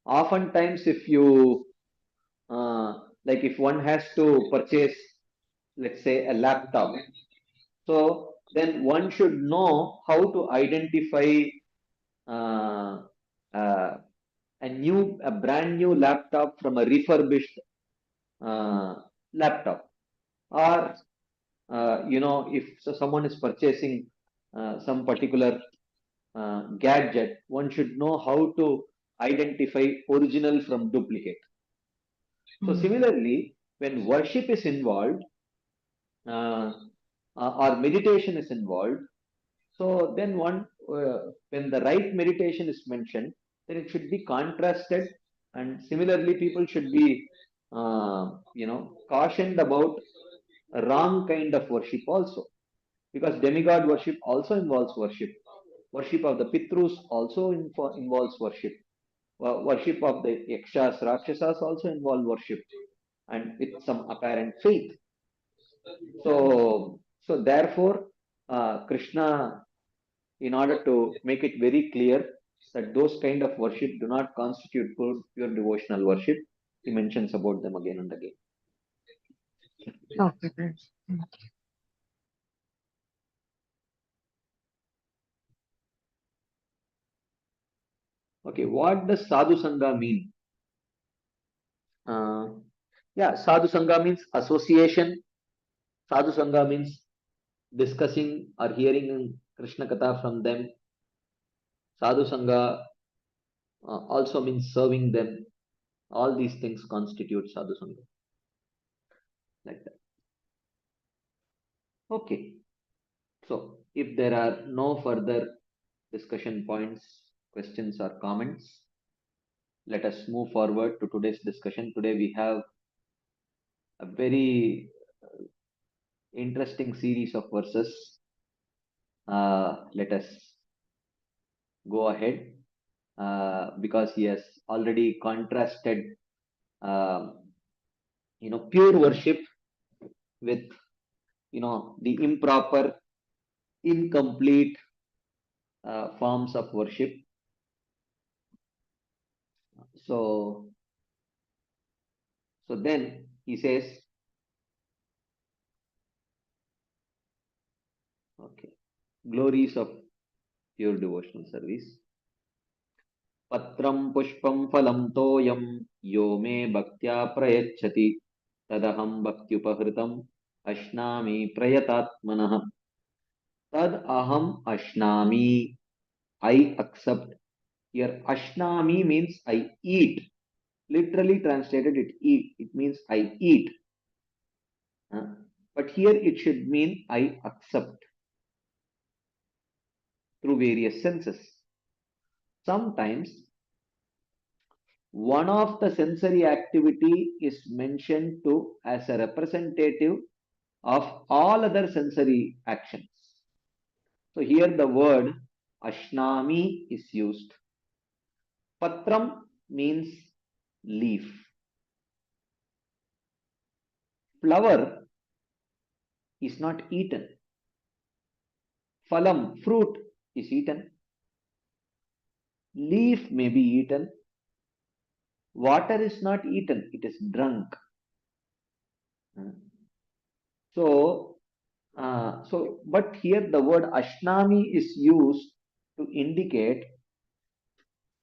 oftentimes, if you like, if one has to purchase, let's say, a laptop, so then one should know how to identify a brand new laptop from a refurbished laptop. Or if someone is purchasing some particular gadget, one should know how to identify original from duplicate. So similarly, when worship is involved or meditation is involved, so then when the right meditation is mentioned, then it should be contrasted, and similarly people should be cautioned about a wrong kind of worship also, because demigod worship also involves worship. Worship of the Pitrus also involves worship. Worship of the Yakshas, Rakshasas also involve worship, and with some apparent faith. So therefore, Krishna, in order to make it very clear that those kind of worship do not constitute pure devotional worship, he mentions about them again and again. Okay. Okay, what does sadhu sangha mean? Sadhu sangha means association. Sadhu sangha means discussing or hearing Krishna Katha from them. Sadhu Sangha also means serving them. All these things constitute Sadhu Sangha. Like that. Okay. So, if there are no further discussion points, questions, or comments, let us move forward to today's discussion. Today we have a very interesting series of verses. Let us go ahead because he has already contrasted, pure worship with, the improper, incomplete forms of worship. So then he says, okay, glories of pure devotional service. Patram pushpam phalam toyam yo me bhaktya prayachati tadaham bhaktyupahritam ashnami prayatatmanah. Tad aham ashnami, I accept. Here ashnami means I eat. Literally translated, it means I eat. But here it should mean I accept through various senses. Sometimes one of the sensory activity is mentioned to as a representative of all other sensory actions. So here the word ashnami is used. Patram means leaf. Flower is not eaten. Phalam, fruit, is eaten. Leaf may be eaten. Water is not eaten, it is drunk. But here the word ashnami is used to indicate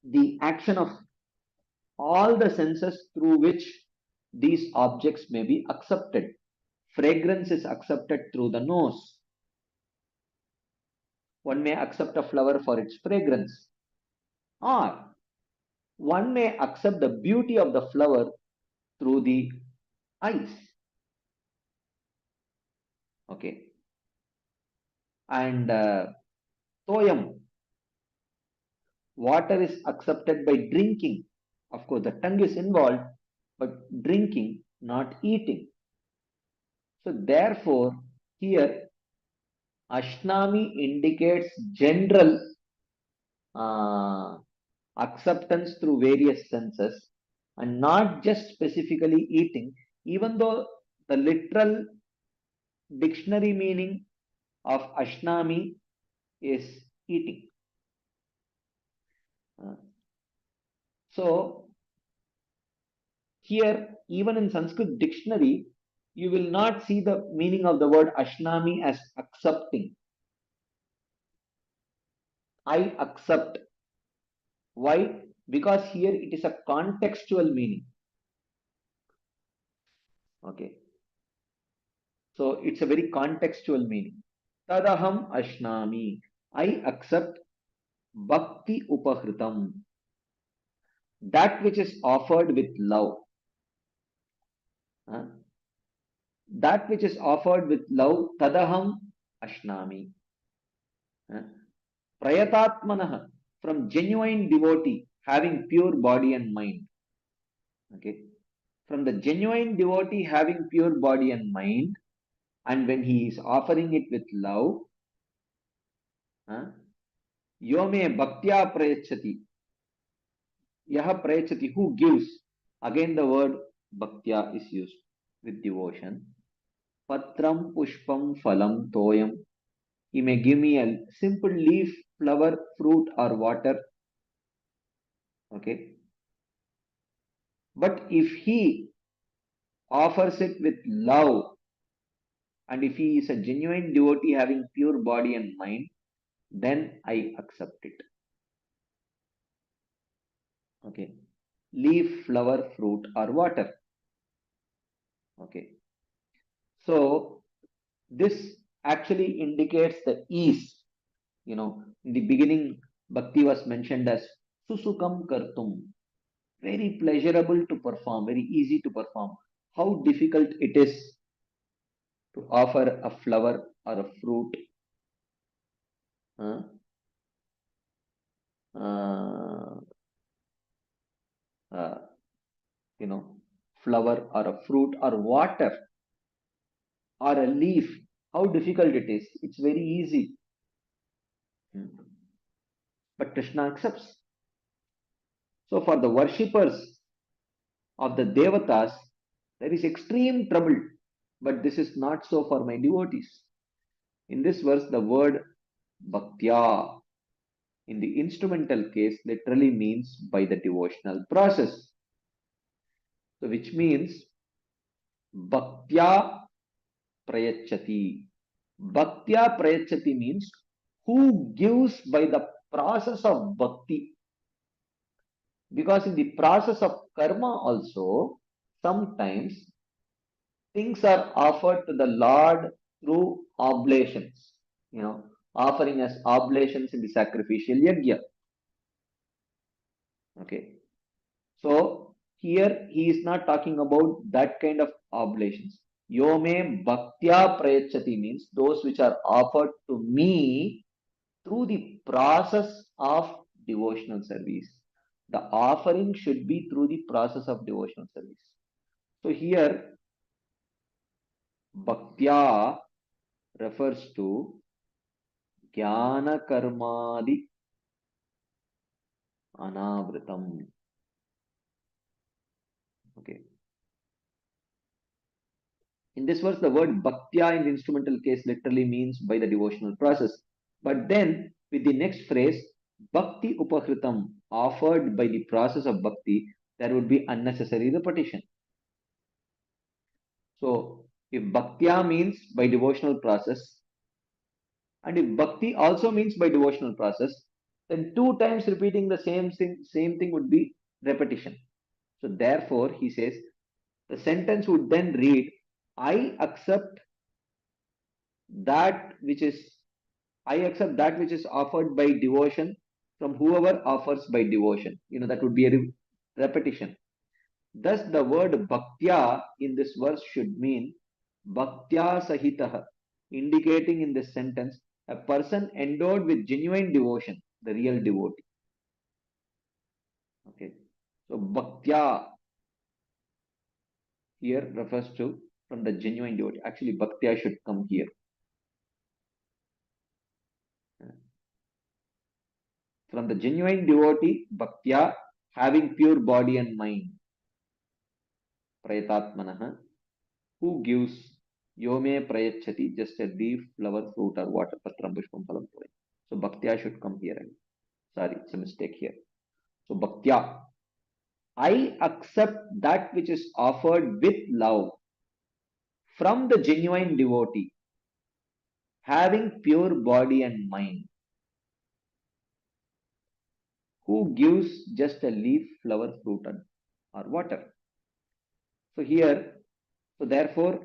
the action of all the senses through which these objects may be accepted. Fragrance is accepted through the nose. One may accept a flower for its fragrance, or one may accept the beauty of the flower through the eyes. Okay. And toyam, water is accepted by drinking. Of course, the tongue is involved, but drinking, not eating. So therefore, here ashnami indicates general acceptance through various senses and not just specifically eating, even though the literal dictionary meaning of ashnami is eating. So here, even in Sanskrit dictionary, you will not see the meaning of the word ashnami as accepting. I accept. Why? Because here it is a contextual meaning. Okay. So it's a very contextual meaning. Tadaham ashnami. I accept bhakti upahritam. That which is offered with love. That which is offered with love, tadaham ashnami. Prayatatmanah, from genuine devotee having pure body and mind. Okay. From the genuine devotee having pure body and mind, and when he is offering it with love, yome bhaktya prayachati. Yaha prayachati, who gives. Again the word bhaktya is used with devotion. Patram pushpam phalam toyam. He may give me a simple leaf, flower, fruit, or water. Okay. But if he offers it with love, and if he is a genuine devotee having pure body and mind, then I accept it. Okay. Leaf, flower, fruit, or water. Okay. So this actually indicates the ease. In the beginning, bhakti was mentioned as susukam kartum, very pleasurable to perform, very easy to perform. How difficult it is to offer a flower or a fruit, uh, uh, uh, flower or a fruit or water or a leaf. How difficult it is. It's very easy. But Krishna accepts. So for the worshippers of the devatas, there is extreme trouble. But this is not so for my devotees. In this verse, the word bhaktya in the instrumental case literally means by the devotional process. So which means bhaktya prayachati. Bhaktya prayachati means who gives by the process of bhakti. Because in the process of karma also, sometimes things are offered to the Lord through oblations, offering as oblations in the sacrificial yajna. Okay. So here he is not talking about that kind of oblations. Yome bhaktya prayachati means those which are offered to me through the process of devotional service. The offering should be through the process of devotional service. So here bhaktya refers to jnana karmadi anavritam. Okay. In this verse, the word bhaktya in the instrumental case literally means by the devotional process. But then, with the next phrase, bhakti upahritam, offered by the process of bhakti, there would be unnecessary repetition. So, if bhaktya means by devotional process, and if bhakti also means by devotional process, then two times repeating the same thing would be repetition. So, therefore, he says, the sentence would then read, I accept that which is offered by devotion from whoever offers by devotion. That would be a repetition. Thus, the word bhaktya in this verse should mean bhaktya sahitah, indicating in this sentence a person endowed with genuine devotion, the real devotee. Okay. So, bhaktya here refers to from the genuine devotee. Actually, bhaktya should come here. From the genuine devotee, bhaktya, having pure body and mind. Prayatatmanaha, who gives yome prayachati, just a leaf, flower, fruit, or water, patram, pushpam, phalam, puri. So bhaktya should come here. Sorry, it's a mistake here. So bhaktya, I accept that which is offered with love from the genuine devotee, having pure body and mind, who gives just a leaf, flower, fruit, or water. So here, so therefore,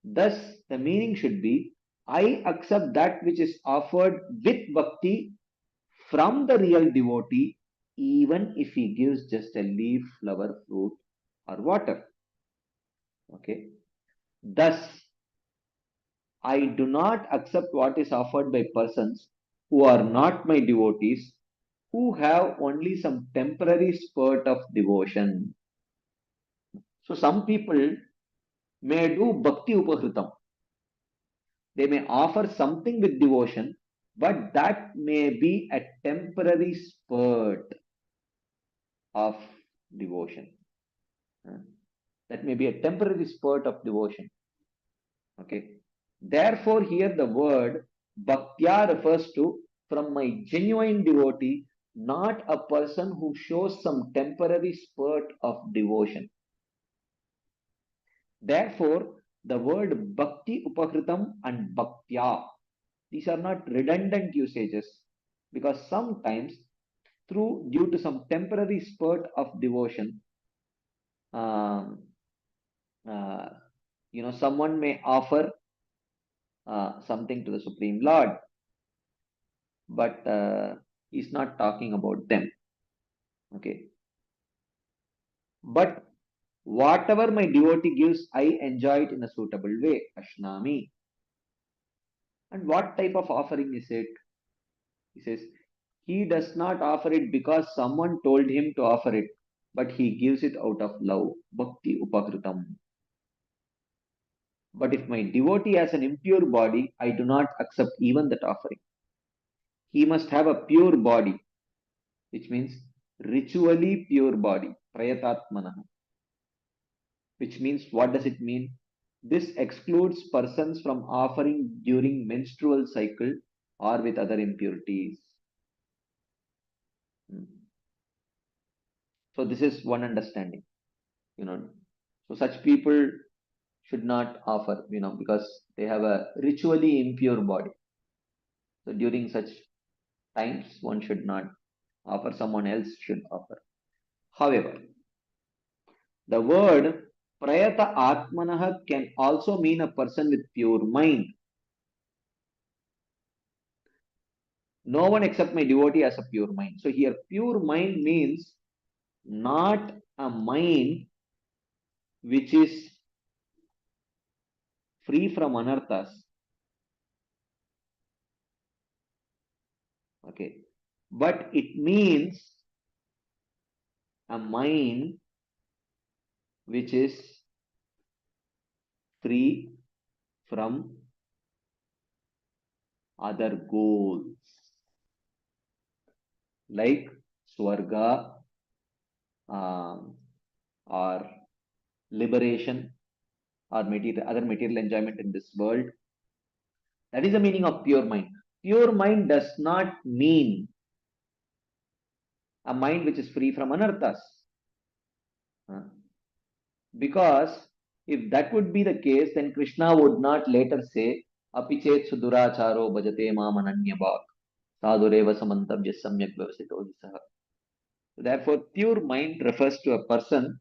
thus the meaning should be, I accept that which is offered with bhakti from the real devotee, even if he gives just a leaf, flower, fruit, or water. Okay. Thus, I do not accept what is offered by persons who are not my devotees, who have only some temporary spurt of devotion. So some people may do bhakti upahritam. They may offer something with devotion, but that may be a temporary spurt of devotion. That may be a temporary spurt of devotion. Okay. Therefore, here the word bhaktya refers to from my genuine devotee, not a person who shows some temporary spurt of devotion. Therefore, the word bhakti upahritam and bhaktya, these are not redundant usages, because sometimes due to some temporary spurt of devotion, someone may offer something to the Supreme Lord. But he's not talking about them. Okay. But whatever my devotee gives, I enjoy it in a suitable way. Ashnami. And what type of offering is it? He says, he does not offer it because someone told him to offer it, but he gives it out of love. Bhakti upakritam. But if my devotee has an impure body, I do not accept even that offering. He must have a pure body, which means ritually pure body. Prayatatmanaha. Which means, what does it mean? This excludes persons from offering during menstrual cycle or with other impurities. So this is one understanding, So such people should not offer, because they have a ritually impure body. So during such times, one should not offer, someone else should offer. However, the word prayata atmanaha can also mean a person with pure mind. No one except my devotee has a pure mind. So here, pure mind means not a mind which is free from anarthas. Okay. But it means a mind which is free from other goals like swarga or liberation or other material enjoyment in this world. That is the meaning of pure mind. Pure mind does not mean a mind which is free from anarthas. Because if that would be the case, then Krishna would not later say, Apichet suduracharo bhajate mam ananyabhak sadureva samantabhya samyak vyavasito hisaha. Therefore, pure mind refers to a person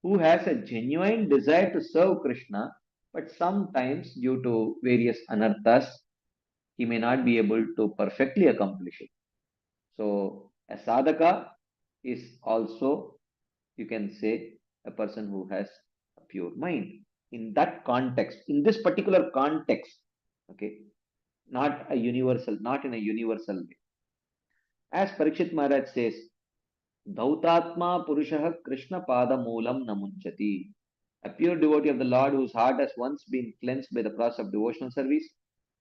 who has a genuine desire to serve Krishna, but sometimes due to various anarthas, he may not be able to perfectly accomplish it. So, a sadhaka is also, you can say, a person who has a pure mind. In that context, in this particular context, okay, not in a universal way. As Parikshit Maharaj says, Dhautatma Purushah Krishna Pada Moolam Namunchati. A pure devotee of the Lord whose heart has once been cleansed by the process of devotional service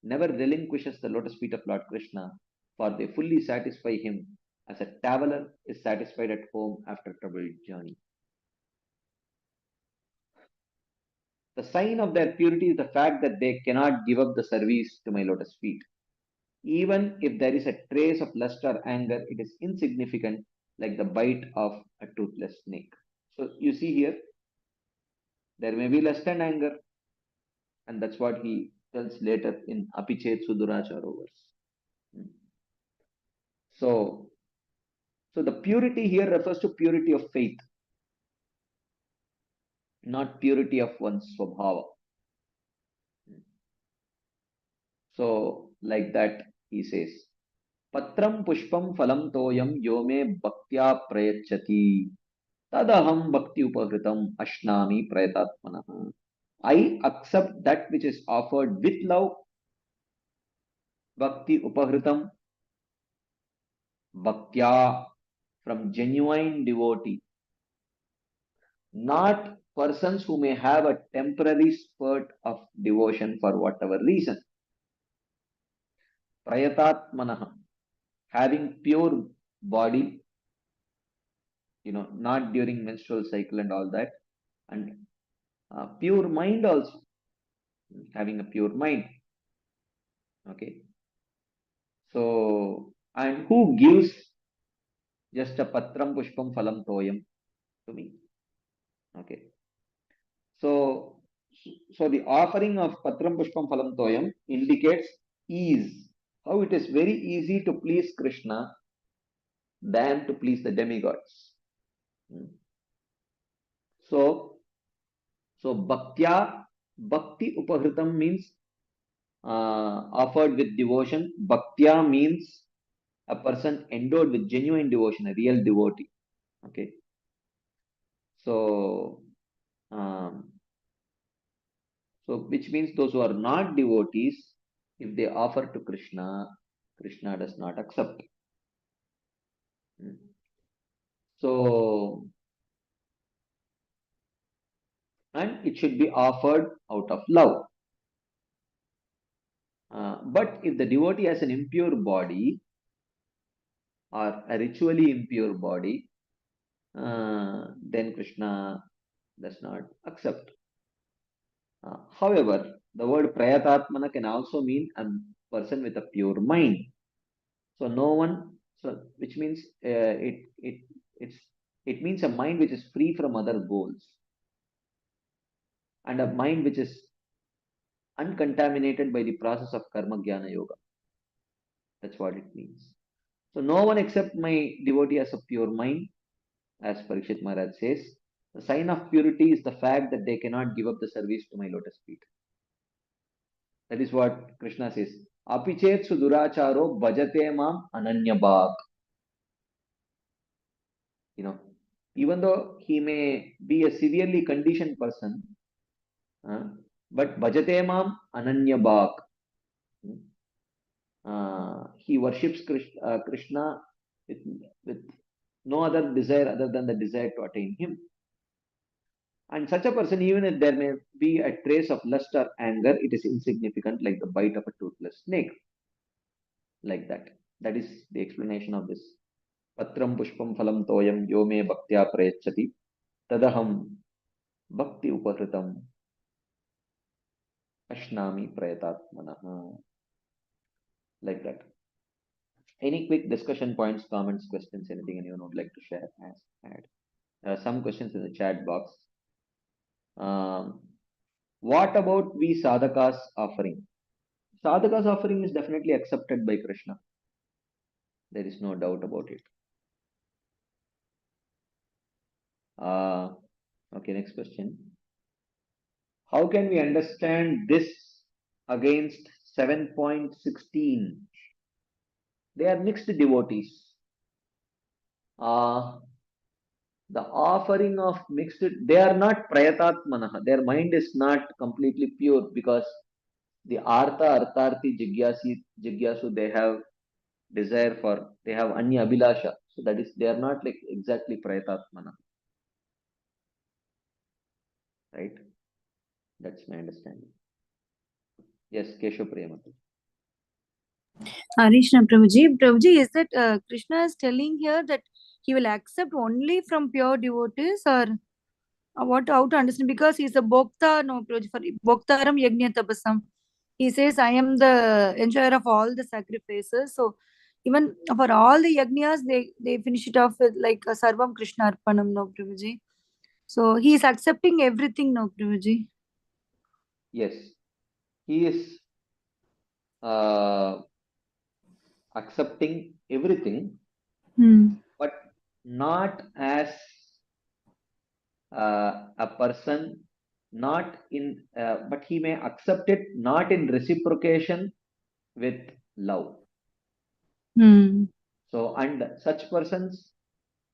never relinquishes the lotus feet of Lord Krishna, for they fully satisfy him as a traveler is satisfied at home after a troubled journey. The sign of their purity is the fact that they cannot give up the service to my lotus feet. Even if there is a trace of lust or anger, it is insignificant, like the bite of a toothless snake. So you see here, there may be lust and anger, and that's what he tells later in Apichet Suduracharo verse. So the purity here refers to purity of faith, not purity of one's swabhava. So like that he says, Patram pushpam phalam toyam yome bhaktya prayachati tadaham bhakti upakritam ashnami prayatatmanaha. I accept that which is offered with love, bhakti upahritam, bhaktya, from genuine devotee, not persons who may have a temporary spurt of devotion for whatever reason. Prayatatmanaha, having pure body, not during menstrual cycle and all that, and pure mind also, having a pure mind. Okay. So, and who gives just a patram pushpam phalam toyam to me? Okay. So the offering of patram pushpam phalam toyam indicates ease. How it is very easy to please Krishna than to please the demigods. So bhaktya, bhakti upahritam means offered with devotion. Bhaktya means a person endowed with genuine devotion, a real devotee. Okay. So, which means those who are not devotees, if they offer to Krishna, Krishna does not accept. So, and it should be offered out of love. But if the devotee has an impure body or a ritually impure body, then Krishna does not accept. However, the word prayatatmana can also mean a person with a pure mind. So no one, so which means it means a mind which is free from other goals and a mind which is uncontaminated by the process of karma jnana yoga. That's what it means. So no one except my devotee has a pure mind, as Parikshit Maharaj says. The sign of purity is the fact that they cannot give up the service to my lotus feet. That is what Krishna says. Apichet suduracharo bhajate mam ananyabhak. You know, even though he may be a severely conditioned person, but bhajate mam ananyabhak. He worships Krishna with no other desire other than the desire to attain him. And such a person, even if there may be a trace of lust or anger, it is insignificant, like the bite of a toothless snake. Like that. That is the explanation of this. Patram pushpam phalam toyam yo me bhaktya prayachati tadaham bhakti upahritam ashnami prayatatmanaha. Like that. Any quick discussion points, comments, questions, anything anyone would like to share? Add. There are some questions in the chat box. What about we sadhakas offering? Sadhaka's offering is definitely accepted by Krishna. There is no doubt about it. Okay, next question. How can we understand this against 7.16? They are mixed devotees. The offering of mixed, they are not prayatatmanaha. Their mind is not completely pure because the artha, artharthi, jigyasu, they have desire for, they have anya abhilasha. So that is, they are not like exactly prayatatmana. Right? That's my understanding. Yes, Keshav Priyamati. Krishna Prabhuji. Prabhuji, is that Krishna is telling here that he will accept only from pure devotees, or what, how to understand? Because he's a Bhokta, no Prabhuji, for Bhoktaram Yajna Tapasam. He says, I am the enjoyer of all the sacrifices. So even for all the yajnas, they finish it off with like a Sarvam Krishna Arpanam, no Prabhuji. So he is accepting everything, no Prabhuji. Yes, he is accepting everything, but not as a person, not in, but he may accept it not in reciprocation with love. So, and such persons,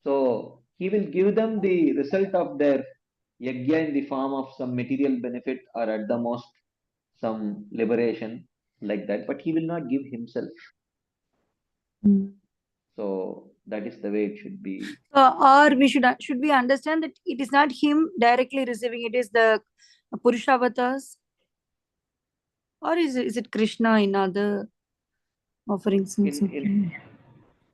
so he will give them the result of their yajna in the form of some material benefit or at the most some liberation like that, but he will not give himself. So that is the way it should be. Or we should we understand that it is not him directly receiving, it is the Purusha avatars? Or is it Krishna in other offerings? Can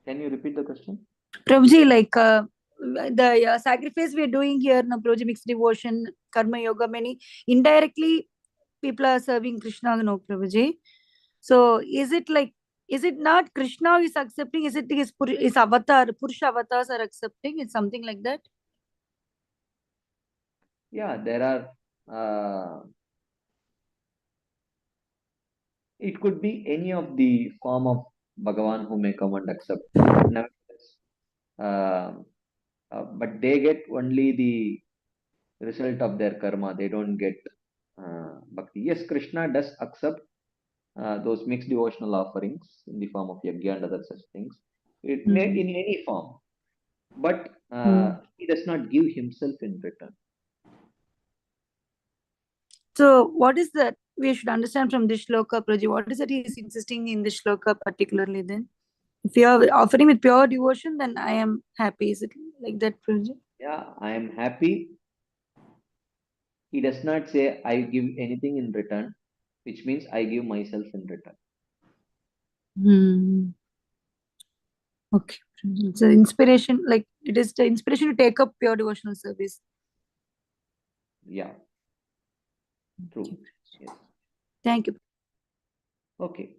you repeat the question? Prabhuji, like the sacrifice we are doing here, no, Prabhuji, mixed devotion, karma yoga, many indirectly people are serving Krishna, no, Prabhuji. So is it like, is it not Krishna is accepting? Is it his avatar, Purusha avatars are accepting? It's something like that? Yeah, there are. It could be any of the form of Bhagavan who may come and accept. But they get only the result of their karma. They don't get bhakti. Yes, Krishna does accept those mixed devotional offerings in the form of yajna and other such things. It may in any form, but he does not give himself in return. So what is that we should understand from this shloka, Prabhuji? What is it he is insisting in this shloka particularly then? If you are offering with pure devotion, then I am happy. Is it like that, Prabhuji? Yeah, I am happy. He does not say I give anything in return, which means I give myself in return. Okay. It's an inspiration, like it is the inspiration to take up pure devotional service. Yeah, true. Yes. Thank you. Okay.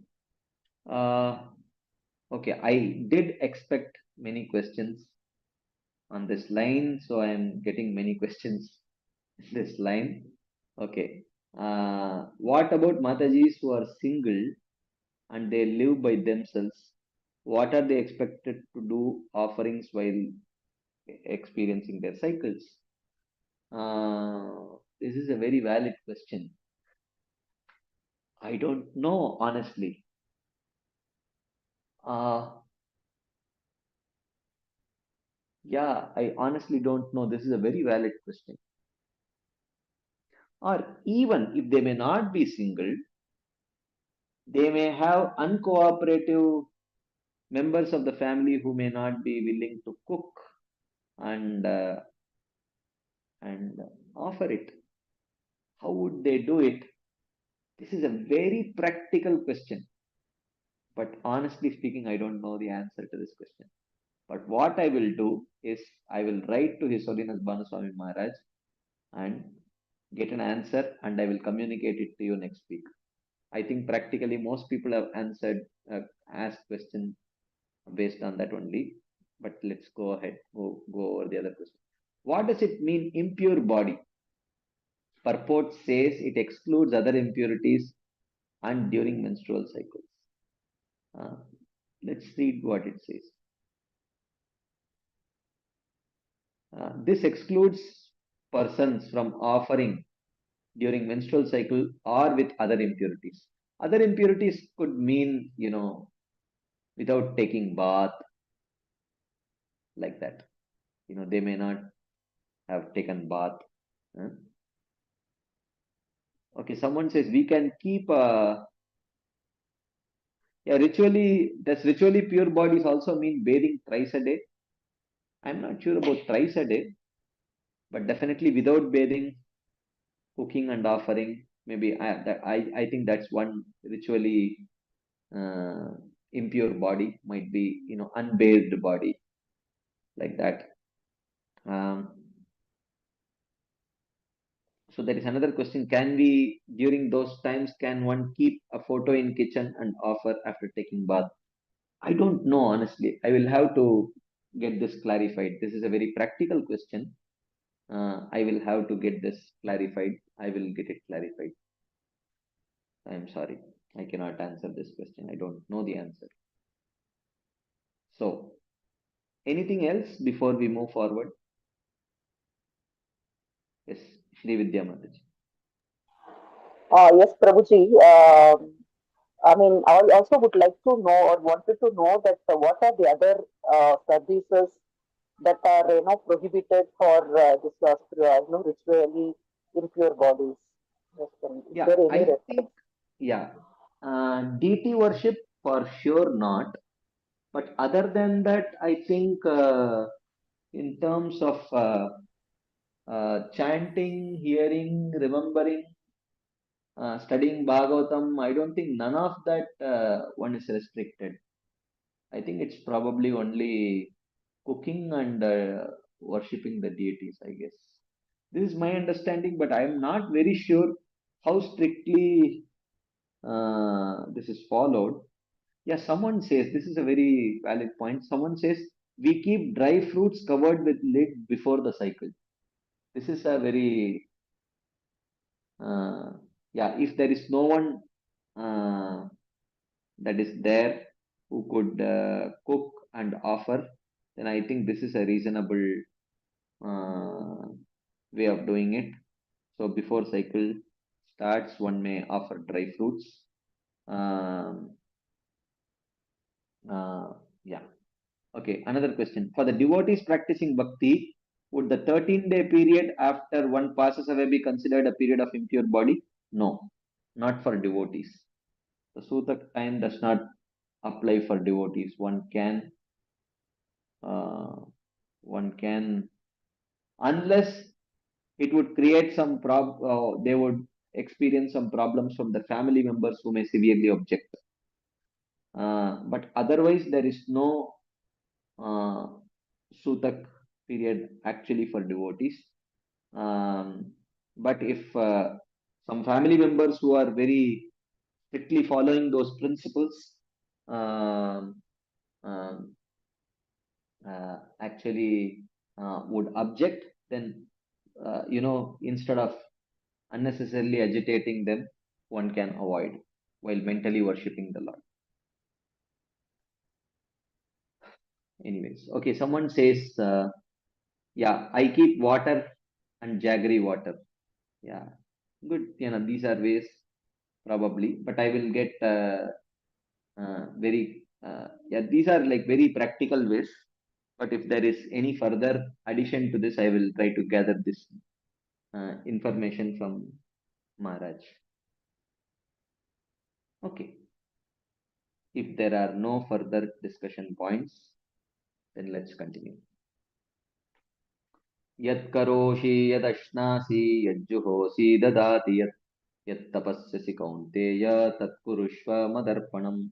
Okay, I did expect many questions on this line, so I am getting many questions in this line. Okay. What about Matajis who are single and they live by themselves? What are they expected to do offerings while experiencing their cycles? This is a very valid question. I don't know, honestly. Yeah, I honestly don't know. This is a very valid question. Or even if they may not be single, they may have uncooperative members of the family who may not be willing to cook and offer it. How would they do it? This is a very practical question. But honestly speaking, I don't know the answer to this question. But what I will do is I will write to His Holiness Bhanuswami Maharaj and get an answer, and I will communicate it to you next week. I think practically most people have answered, asked questions based on that only. But let's go ahead, go over the other question. What does it mean, impure body? Purport says it excludes other impurities and during menstrual cycles. Let's read what it says. This excludes persons from offering during menstrual cycle or with other impurities. Other impurities could mean, without taking bath, like that. They may not have taken bath. Okay, someone says we can keep does ritually pure bodies also mean bathing thrice a day? I'm not sure about thrice a day, but definitely without bathing, cooking and offering, maybe I think that's one ritually impure body, might be, unbathed body, like that. So there is another question. Can we, during those times, can one keep a photo in kitchen and offer after taking bath? I don't know, honestly. I will have to get this clarified. This is a very practical question. I will have to get this clarified. I will get it clarified. I am sorry. I cannot answer this question. I don't know the answer. So, anything else before we move forward? Yes, Shri Vidya Mataji. Yes, Prabhuji. I mean, I also would like to know or wanted to know that what are the other services that are prohibited for this ritually impure bodies. Yes, Yeah, is there any I reference? think, yeah, deity worship for sure not. But other than that, I think in terms of chanting, hearing, remembering, studying Bhagavatam, I don't think none of that one is restricted. I think it's probably only cooking and worshipping the deities, I guess. This is my understanding, but I am not very sure how strictly this is followed. Yeah, someone says, this is a very valid point. Someone says, we keep dry fruits covered with lid before the cycle. This is a very, if there is no one that is there who could cook and offer, then I think this is a reasonable way of doing it. So before cycle starts, one may offer dry fruits Um, yeah. Okay, another question. For the devotees practicing bhakti, would the 13-day period after one passes away be considered a period of impure body? No, not for devotees. The Sutak time does not apply for devotees. Uh, one can, unless it would create some they would experience some problems from the family members who may severely object. But otherwise, there is no uh, Sutak period actually for devotees. But if some family members who are very strictly following those principles um, um, actually would object, then instead of unnecessarily agitating them, one can avoid while mentally worshipping the Lord. Anyways, okay, someone says, yeah, I keep water and jaggery water. Yeah, good. These are ways probably, but I will get yeah, these are like very practical ways. But if there is any further addition to this, I will try to gather this information from Maharaj. Okay. If there are no further discussion points, then let's continue. Yat karoshi yad ashnasi yad juhosi dadati yat tapasyasi kaunteya tat kurushva madarpanam.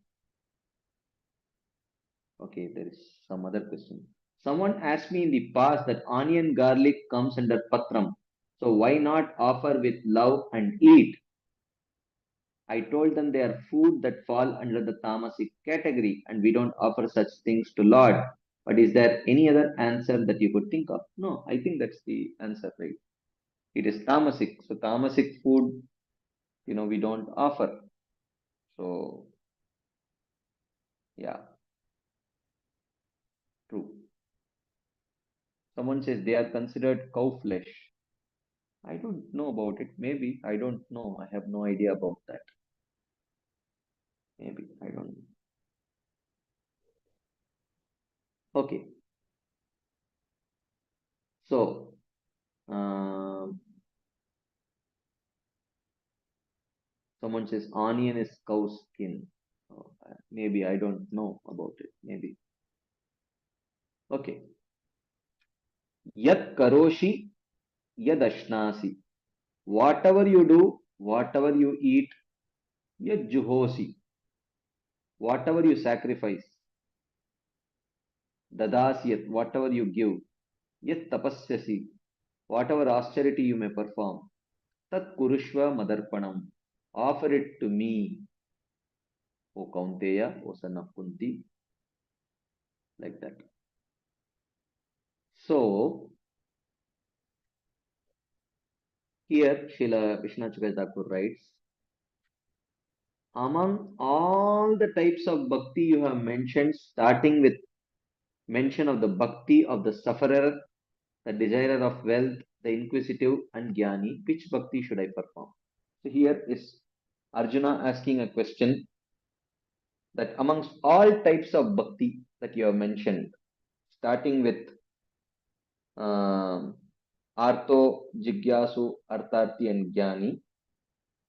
Okay, there is some other question. Someone asked me in the past that onion garlic comes under patram. So why not offer with love and eat? I told them they are food that fall under the tamasic category and we don't offer such things to Lord. But is there any other answer that you could think of? No, I think that's the answer, right? It is tamasic. So tamasic food, we don't offer. So, yeah, true. Someone says they are considered cow flesh. I don't know about it. Maybe. I don't know. I have no idea about that. Maybe. I don't know. Okay. So, someone says onion is cow skin. Oh, maybe I don't know about it. Maybe. Okay. Yat karoshi, yad ashnasi. Whatever you do, whatever you eat, yad juhosi. Whatever you sacrifice, dadasyat, whatever you give, yat tapasyasi, whatever austerity you may perform, tat kurushva madarpanam. Offer it to me, O Kaunteya, O son of Kunti, like that. So, here Srila Vishnu Thakur writes, among all the types of bhakti you have mentioned, starting with mention of the bhakti of the sufferer, the desirer of wealth, the inquisitive, and jnani, which bhakti should I perform? So here is Arjuna asking a question that amongst all types of bhakti that you have mentioned, starting with Artho, Jigyasu, Artharthi, and Jnani,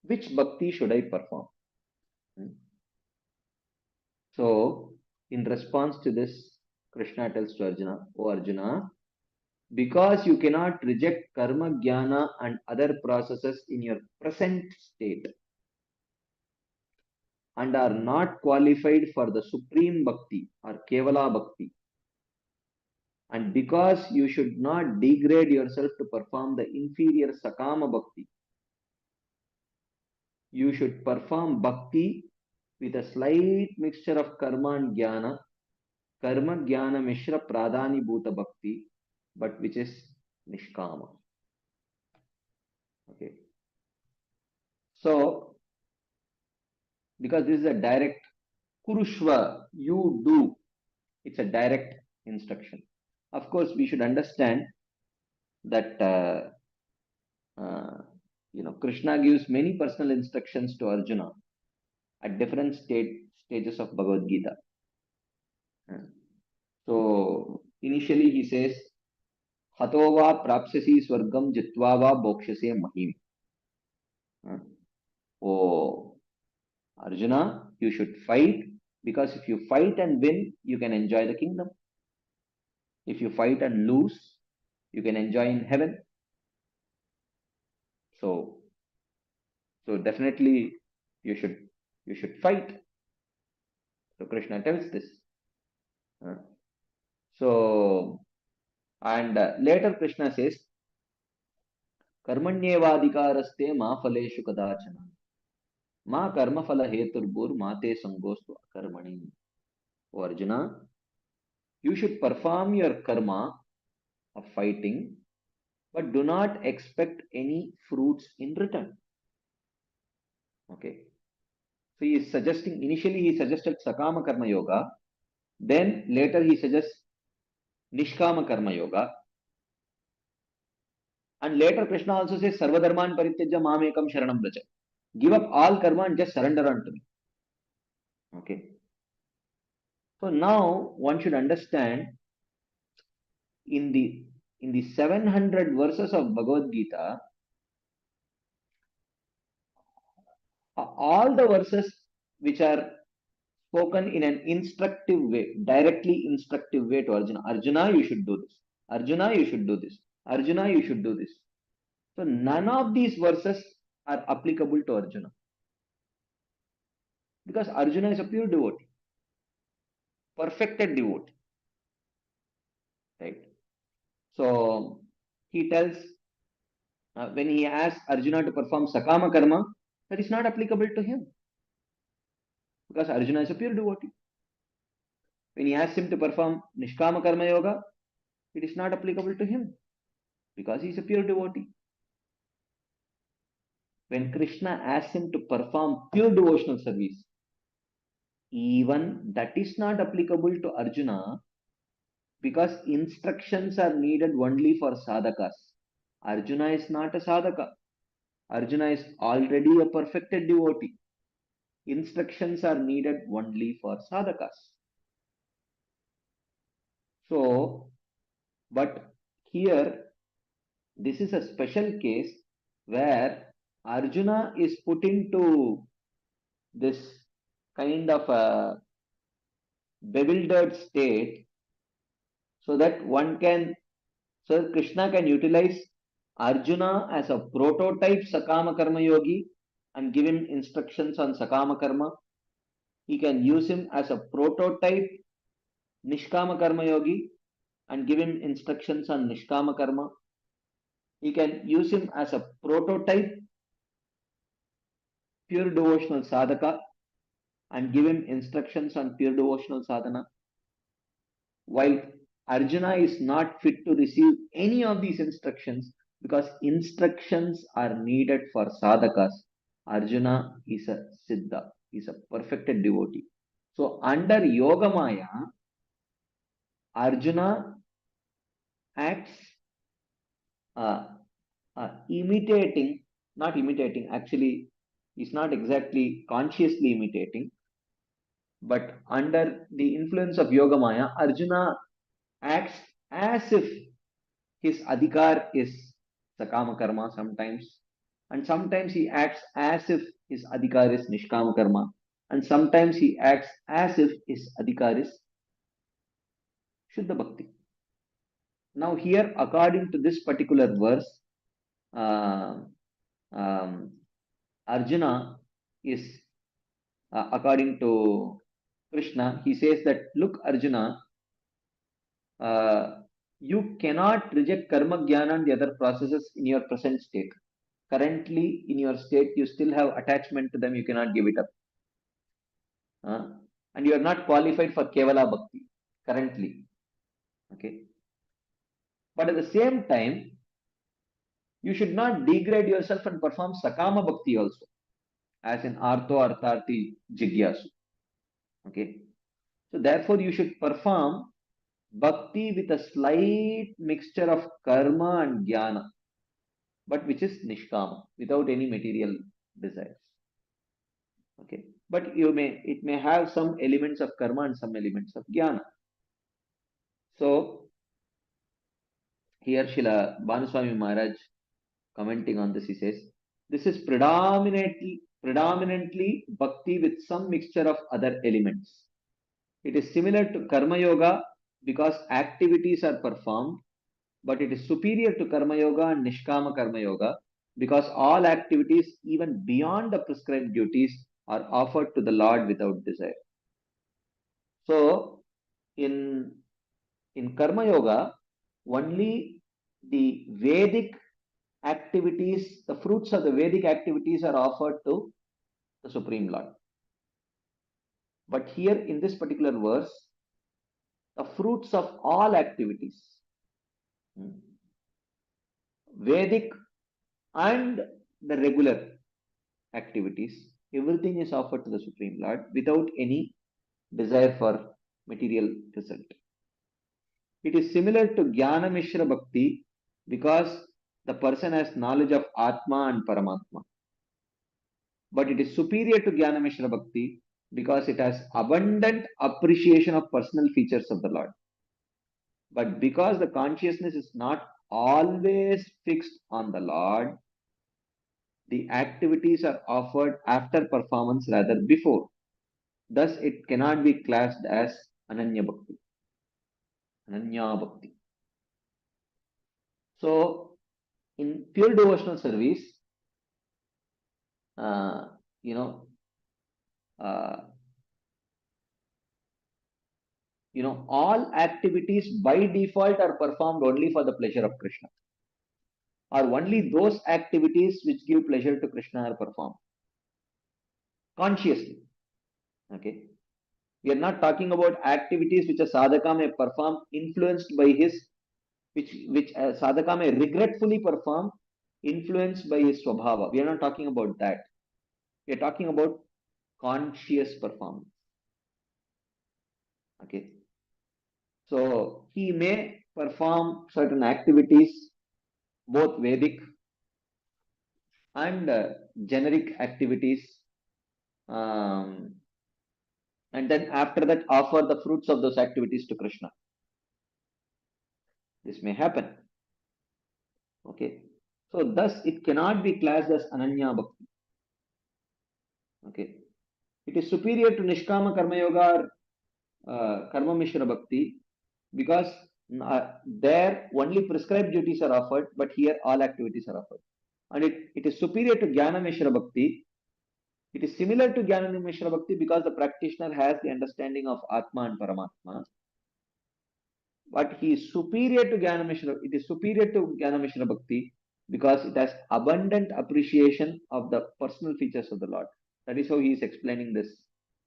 which bhakti should I perform? So, in response to this, Krishna tells to Arjuna, O Arjuna, because you cannot reject karma, jnana, and other processes in your present state and are not qualified for the supreme bhakti or kevala bhakti, and because you should not degrade yourself to perform the inferior sakama bhakti, you should perform bhakti with a slight mixture of karma and jnana, karma jnana mishra pradhani bhuta bhakti, but which is nishkama. Okay. So, because this is a direct kurushva, you do, it's a direct instruction. Of course, we should understand that Krishna gives many personal instructions to Arjuna, at different stages of Bhagavad Gita. So initially he says, Hato va prapsasi swargam jitva va bokshase mahim. Oh, Arjuna, you should fight, because if you fight and win, you can enjoy the kingdom. If you fight and lose, you can enjoy in heaven. So definitely you should fight. So Krishna tells this. So, and later Krishna says, Karmanyevadikaraste ma phaleshu kadachana. Ma karma phala heturbur mate sangostu akarmani. O Arjuna, you should perform your karma of fighting, but do not expect any fruits in return. Okay. So he is suggesting, initially he suggested Sakama Karma Yoga, then later he suggests Nishkama Karma Yoga, and later Krishna also says Sarvadharman Parityaja Mamekam Sharanam Vraja. Give up all karma and just surrender unto me. Okay. So now one should understand, in the 700 verses of Bhagavad Gita, all the verses which are spoken in an instructive way, directly instructive way to Arjuna. Arjuna, you should do this. Arjuna, you should do this. Arjuna, you should do this. So none of these verses are applicable to Arjuna, because Arjuna is a pure devotee, perfected devotee. Right? So he tells, when he asks Arjuna to perform Sakama Karma, that is not applicable to him, because Arjuna is a pure devotee. When he asks him to perform Nishkama Karma Yoga, it is not applicable to him, because he is a pure devotee. When Krishna asks him to perform pure devotional service, even that is not applicable to Arjuna, because instructions are needed only for sadhakas. Arjuna is not a sadhaka. Arjuna is already a perfected devotee. Instructions are needed only for sadhakas. So, but here, this is a special case where Arjuna is put into this kind of a bewildered state, so that so Krishna can utilize Arjuna as a prototype Sakama Karma Yogi and give him instructions on Sakama Karma. He can use him as a prototype Nishkama Karma Yogi and give him instructions on Nishkama Karma. He can use him as a prototype pure devotional sadhaka and give him instructions on pure devotional sadhana. While Arjuna is not fit to receive any of these instructions, because instructions are needed for sadhakas. Arjuna is a siddha, is a perfected devotee. So under Yoga Maya, Arjuna acts imitating, not imitating, actually is not exactly consciously imitating, but under the influence of Yoga Maya, Arjuna acts as if his adhikar is Sakama Karma sometimes, and sometimes he acts as if his adhikar is Nishkama Karma, and sometimes he acts as if his adhikar is Shuddha Bhakti. Now here, according to this particular verse, Arjuna is, according to Krishna, he says that, look Arjuna, you cannot reject karma, jnana and the other processes in your present state. Currently in your state, you still have attachment to them, you cannot give it up. And you are not qualified for Kevala Bhakti currently. Okay. But at the same time, you should not degrade yourself and perform Sakama Bhakti also, as in Artho Artharthi Jigyasu. Okay. So therefore, you should perform Bhakti with a slight mixture of karma and jnana, but which is Nishkama, without any material desires. Okay, but it may have some elements of karma and some elements of jnana. So here Srila Bhanuswami Maharaj commenting on this, he says, this is predominantly bhakti with some mixture of other elements. It is similar to karma yoga because activities are performed, but it is superior to karma yoga and nishkama karma yoga because all activities, even beyond the prescribed duties, are offered to the Lord without desire. So in karma yoga, only the Vedic activities, the fruits of the Vedic activities are offered to the Supreme Lord. But here in this particular verse, the fruits of all activities, Vedic and the regular activities, everything is offered to the Supreme Lord without any desire for material result. It is similar to Jnana Mishra Bhakti because the person has knowledge of Atma and Paramatma. But it is superior to Jnana Mishra Bhakti because it has abundant appreciation of personal features of the Lord. But because the consciousness is not always fixed on the Lord, the activities are offered after performance rather before. Thus, it cannot be classed as Ananya Bhakti. Ananya Bhakti. So, in pure devotional service, uh, you know, all activities by default are performed only for the pleasure of Krishna, or only those activities which give pleasure to Krishna are performed consciously. Okay, we are not talking about activities which a sadhaka may perform influenced by his, which a sadhaka may regretfully perform influenced by his swabhava. We are not talking about that. We are talking about conscious performance. Okay, so he may perform certain activities, both Vedic and generic activities, and then after that offer the fruits of those activities to Krishna. This may happen. Okay, so thus it cannot be classed as Ananya Bhakti. Okay, it is superior to Nishkama Karma Yoga or Karma Mishra Bhakti because there only prescribed duties are offered, but here all activities are offered. And it is superior to Jnana Mishra Bhakti. It is similar to Jnana Mishra Bhakti because the practitioner has the understanding of Atma and Paramatma. But he is superior to Jnana Mishra. It is superior to Jnana Mishra Bhakti because it has abundant appreciation of the personal features of the Lord. That is how he is explaining this.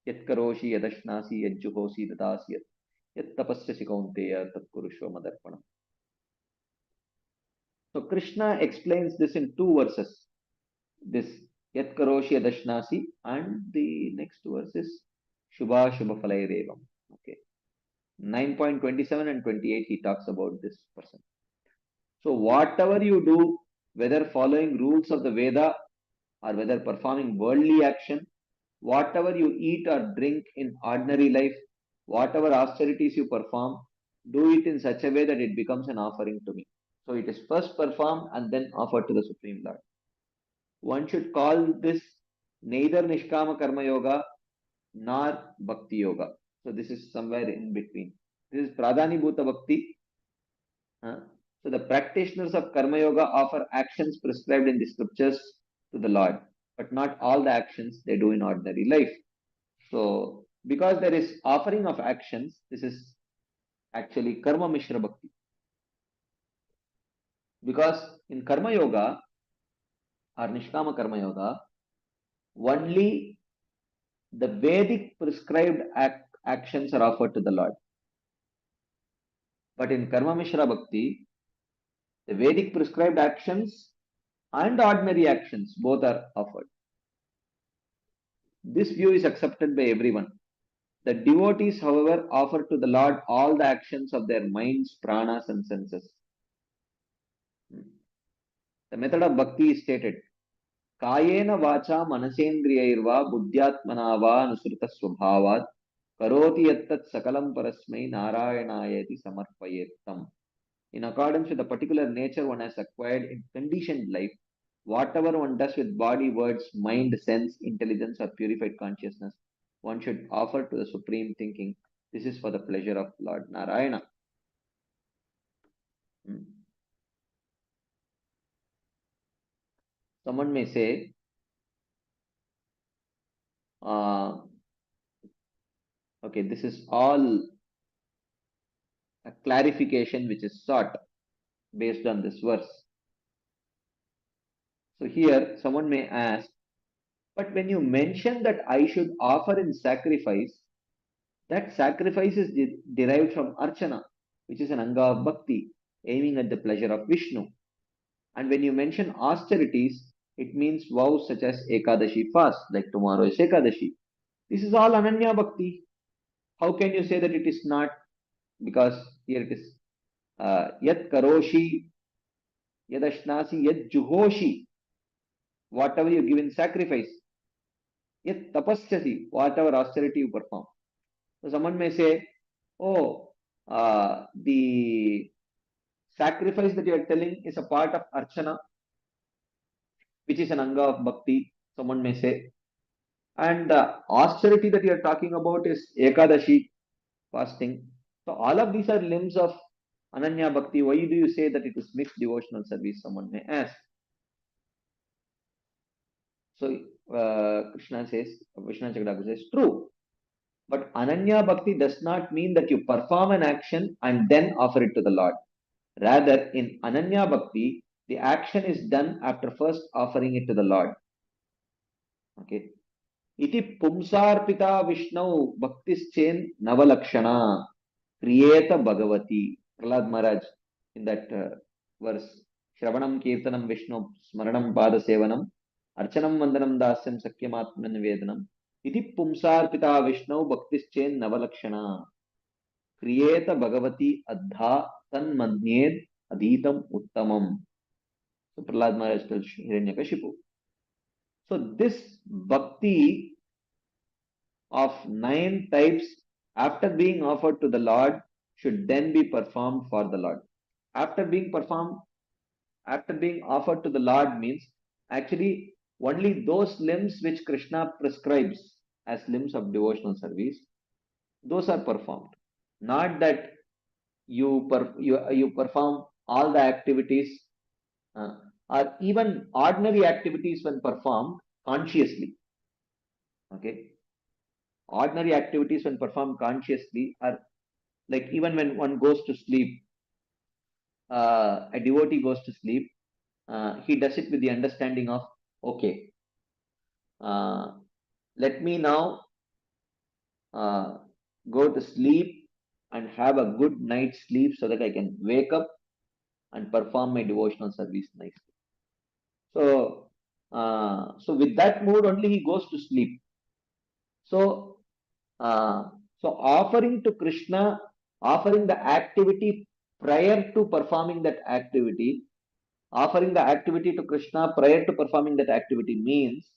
Yat karoshi yadashnasi yajjuhosi dadasi yat tapasya kaunteya tat kurushva madarpanam. So Krishna explains this in two verses. This Yat karoshi yadashnasi and the next verse is Shubha Shubha Falairevam. Okay. 9.27 and 28 he talks about this person. So whatever you do, whether following rules of the Veda or whether performing worldly action, whatever you eat or drink in ordinary life, whatever austerities you perform, do it in such a way that it becomes an offering to me. So it is first performed and then offered to the Supreme Lord. One should call this neither Nishkama Karma Yoga nor Bhakti Yoga. So this is somewhere in between. This is Pradhani Bhuta Bhakti. So the practitioners of Karma Yoga offer actions prescribed in the scriptures to the Lord, but not all the actions they do in ordinary life. So because there is offering of actions, this is actually Karma Mishra Bhakti. Because in Karma Yoga or Nishkama Karma Yoga, only the Vedic prescribed actions are offered to the Lord. But in Karma Mishra Bhakti, the Vedic prescribed actions and ordinary actions both are offered. This view is accepted by everyone. The devotees, however, offer to the Lord all the actions of their minds, pranas, and senses. The method of bhakti is stated. Kayena vacha manasendriyairva buddhyatmana va anusrita swabhavat karoti yattat sakalam parasmai narayanayati samarpayettam. In accordance with the particular nature one has acquired in conditioned life, whatever one does with body, words, mind, sense, intelligence, or purified consciousness, one should offer to the Supreme thinking, this is for the pleasure of Lord Narayana. Someone may say, okay, this is all a clarification which is sought based on this verse. So here someone may ask, but when you mention that I should offer in sacrifice, that sacrifice is derived from Archana, which is an Anga of Bhakti, aiming at the pleasure of Vishnu. And when you mention austerities, it means vows such as Ekadashi fast, like tomorrow is Ekadashi. This is all Ananya Bhakti. How can you say that it is not? Because here it is Yat Karoshi, Yad Ashnasi, Yad Juhoshi, whatever you give in sacrifice. Yat Tapasyasi, whatever austerity you perform. So someone may say, oh, the sacrifice that you are telling is a part of Archana, which is an Anga of Bhakti, someone may say. And the austerity that you are talking about is Ekadashi, fasting. So all of these are limbs of Ananya Bhakti. Why do you say that it is mixed devotional service? Someone may ask. So Krishna says, Vishnu Chakradhara says, true. But Ananya Bhakti does not mean that you perform an action and then offer it to the Lord. Rather, in Ananya Bhakti, the action is done after first offering it to the Lord. Okay. Iti pumsarpita Vishnu bhaktischen navalakshana kriyeta bhagavati. Prahlad Maharaj in that verse, Shravanam Kirtanam Vishnu Smaranam Pada Sevanam Archanam Vandanam Dasyam Sakyamatman Vedanam Iti pumsarpita Vishnu bhaktischen navalakshana kriyeta bhagavati adha tan madnyed adhitam uttamam. So Prahlad Maharaj tells Hiranyakashipu. So this bhakti of 9 types after being offered to the Lord should then be performed for the Lord. After being offered to the Lord means actually only those limbs which Krishna prescribes as limbs of devotional service, those are performed. Not that you perform all the activities or even ordinary activities when performed consciously. Okay. Ordinary activities when performed consciously are like even when one goes to sleep, a devotee goes to sleep, he does it with the understanding of, okay, let me now go to sleep and have a good night's sleep so that I can wake up and perform my devotional service nicely. So, so with that mood only he goes to sleep. So, offering to Krishna, offering the activity prior to performing that activity, offering the activity to Krishna prior to performing that activity means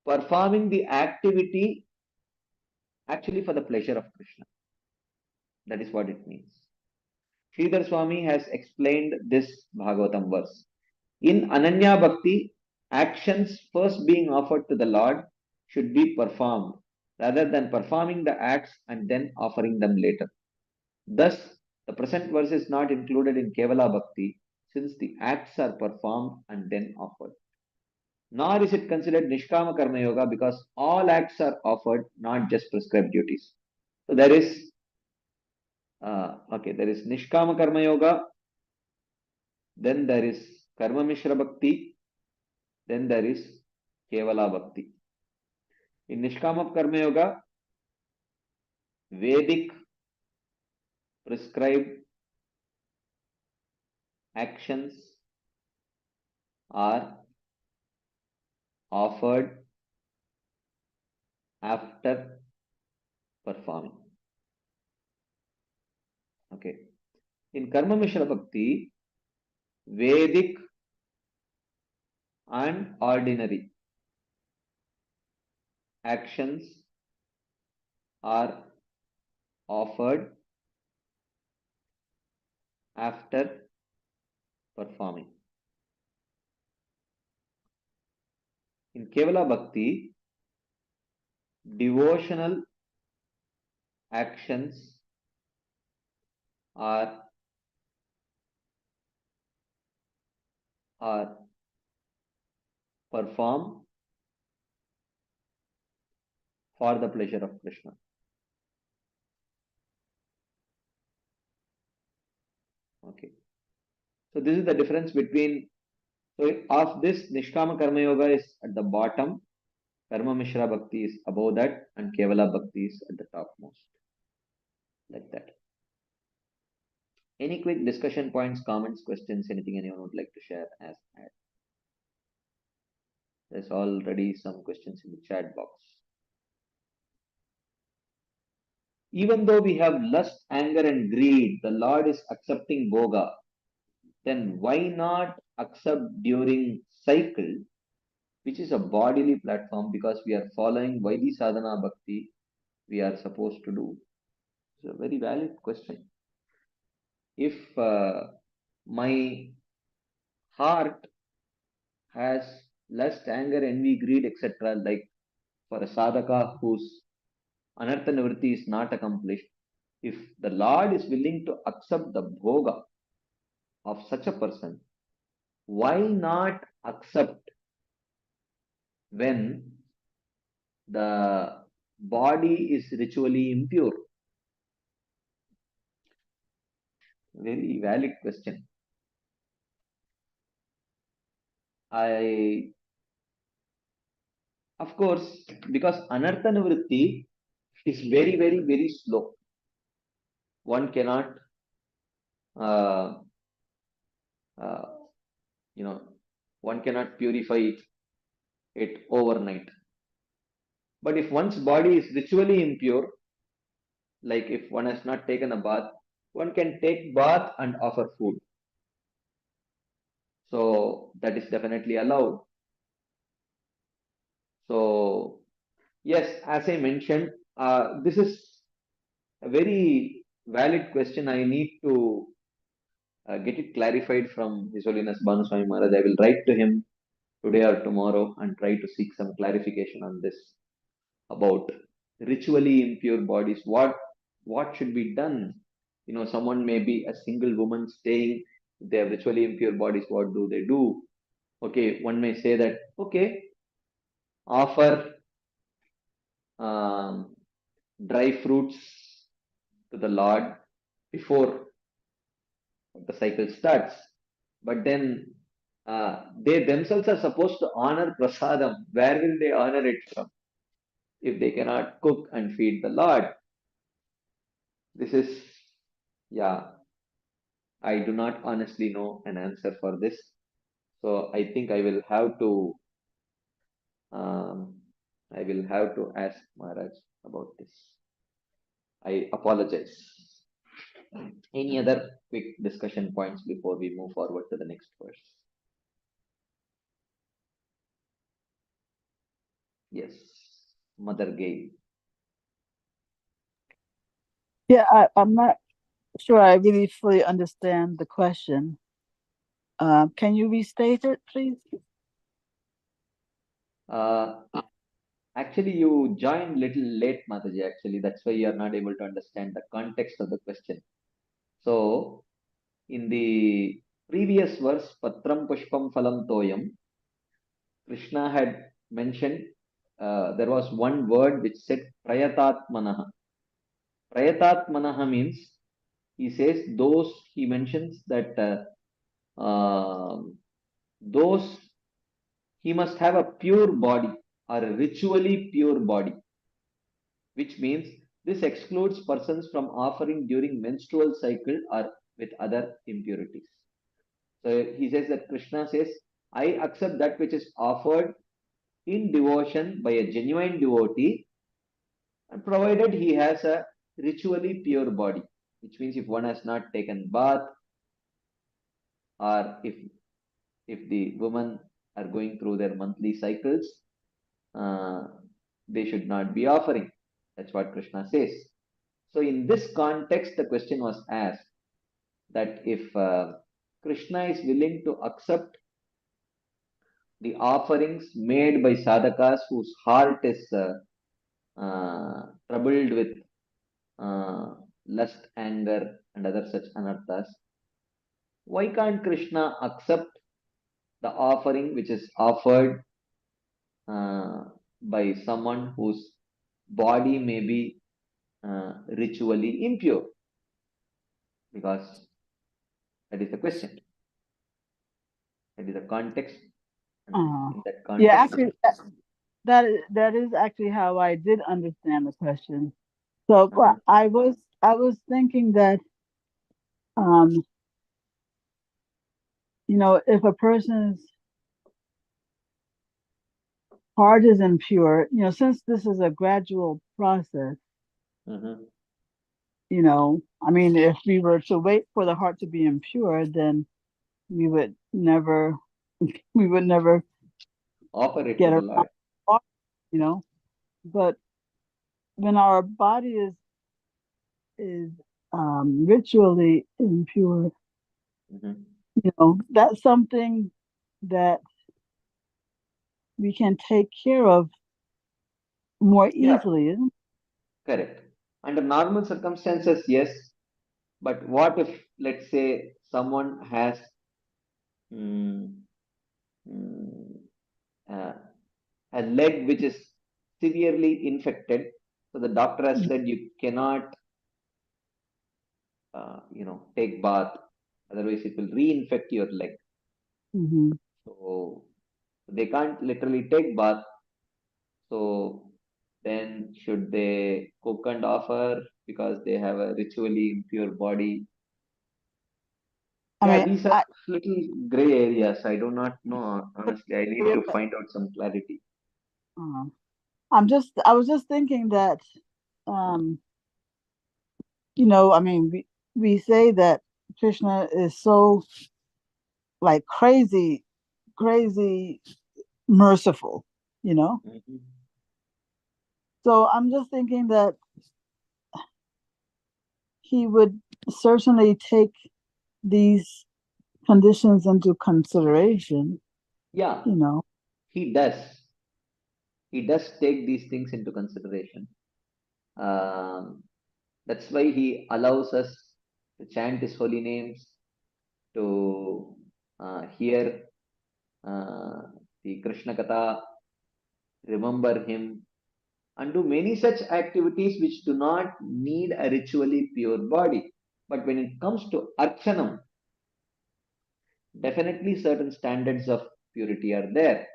performing the activity actually for the pleasure of Krishna. That is what it means. Sridhar Swami has explained this Bhagavatam verse. In Ananya Bhakti, actions first being offered to the Lord should be performed rather than performing the acts and then offering them later. Thus, the present verse is not included in Kevala Bhakti since the acts are performed and then offered. Nor is it considered Nishkama Karma Yoga because all acts are offered, not just prescribed duties. So there is there is Nishkama Karma Yoga, then there is Karma Mishra Bhakti, then there is Kevala Bhakti. In Nishkama Karma Yoga, Vedic prescribed actions are offered after performing. Okay. In Karma Mishra Bhakti, Vedic and ordinary, actions are offered after performing. In Kevala Bhakti, devotional actions are performed for the pleasure of Krishna. Okay. So this is the difference between, so of this Nishkama Karma Yoga is at the bottom, Karma Mishra Bhakti is above that, and Kevala Bhakti is at the topmost. Like that. Any quick discussion points, comments, questions, anything anyone would like to share as add? There's already some questions in the chat box. Even though we have lust, anger, and greed, the Lord is accepting Bhoga. Then why not accept during cycle, which is a bodily platform, because we are following Vaidhi Sadhana Bhakti, we are supposed to do? It's a very valid question. If my heart has lust, anger, envy, greed, etc., like for a sadhaka whose anartha nivritti is not accomplished, if the Lord is willing to accept the bhoga of such a person, why not accept when the body is ritually impure? Very valid question. Of course, because anartha nivritti is very, very, very slow. One cannot, one cannot purify it overnight. But if one's body is ritually impure, like if one has not taken a bath, one can take bath and offer food. So that is definitely allowed. So yes, as I mentioned, this is a very valid question. I need to get it clarified from His Holiness Bhanuswami Maharaj. I will write to him today or tomorrow and try to seek some clarification on this about ritually impure bodies. What should be done? Someone may be a single woman staying, they have ritually impure bodies. What do they do? Okay, one may say that, okay, offer dry fruits to the Lord before the cycle starts. But then they themselves are supposed to honor prasadam. Where will they honor it from if they cannot cook and feed the Lord? This is, I do not honestly know an answer for this. So I think I will have to ask Maharaj about this. I apologize. Any other quick discussion points before we move forward to the next verse? Yes, Mother Gail. Yeah, I'm not sure I really fully understand the question. Can you restate it, please? Actually, you joined little late, Mataji. Actually, that's why you are not able to understand the context of the question. So, in the previous verse, Patram Pushpam Phalam Toyam, Krishna had mentioned there was one word which said Prayatatmanaha. Prayatatmanaha means, he says, he mentions that those, he must have a pure body or a ritually pure body, which means this excludes persons from offering during menstrual cycle or with other impurities. So he says that Krishna says, I accept that which is offered in devotion by a genuine devotee, and provided he has a ritually pure body, which means if one has not taken bath, or if the women are going through their monthly cycles, they should not be offering. That's what Krishna says. So in this context, the question was asked that if Krishna is willing to accept the offerings made by sadhakas whose heart is troubled with lust, anger, and other such anarthas, why can't Krishna accept the offering which is offered by someone whose body may be ritually impure? Because that is the question. That is the context. And in that Yeah, context, actually, that is actually how I did understand the question. So I was thinking that if a person's heart is impure, since this is a gradual process, I mean, if we were to wait for the heart to be impure, then we would never offer it get to the around, Lord. But when our body is ritually impure, that's something that we can take care of more easily, isn't it? Correct. Under normal circumstances, yes. But what if, let's say, someone has a leg which is severely infected? So the doctor has said you cannot, take bath, otherwise it will reinfect your leg. So they can't literally take bath. So then should they cook and offer because they have a ritually impure body? These are little gray areas. I do not know. Honestly, I need to find out some clarity. I was just thinking that, I mean, we say that Krishna is so like crazy merciful, So I'm just thinking that he would certainly take these conditions into consideration. Yeah. He does. He does take these things into consideration. That's why he allows us to chant his holy names, to hear the Krishna Katha, remember him, and do many such activities which do not need a ritually pure body. But when it comes to Archanam, definitely certain standards of purity are there.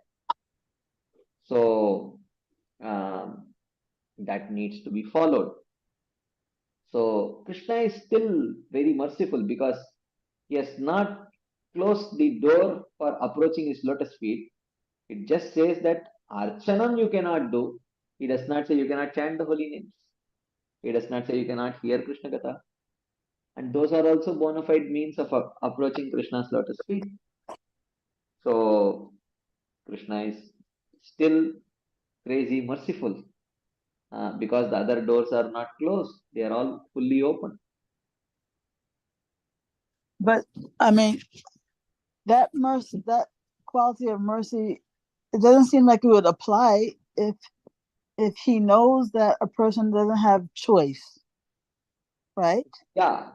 So that needs to be followed. So Krishna is still very merciful because he has not closed the door for approaching his lotus feet. It just says that Archanam you cannot do. He does not say you cannot chant the holy names. He does not say you cannot hear Krishna Katha. And those are also bona fide means of approaching Krishna's lotus feet. So Krishna is still crazy merciful because the other doors are not closed. They are all fully open. But I mean, that mercy, that quality of mercy, it doesn't seem like it would apply if he knows that a person doesn't have choice, right? Yeah.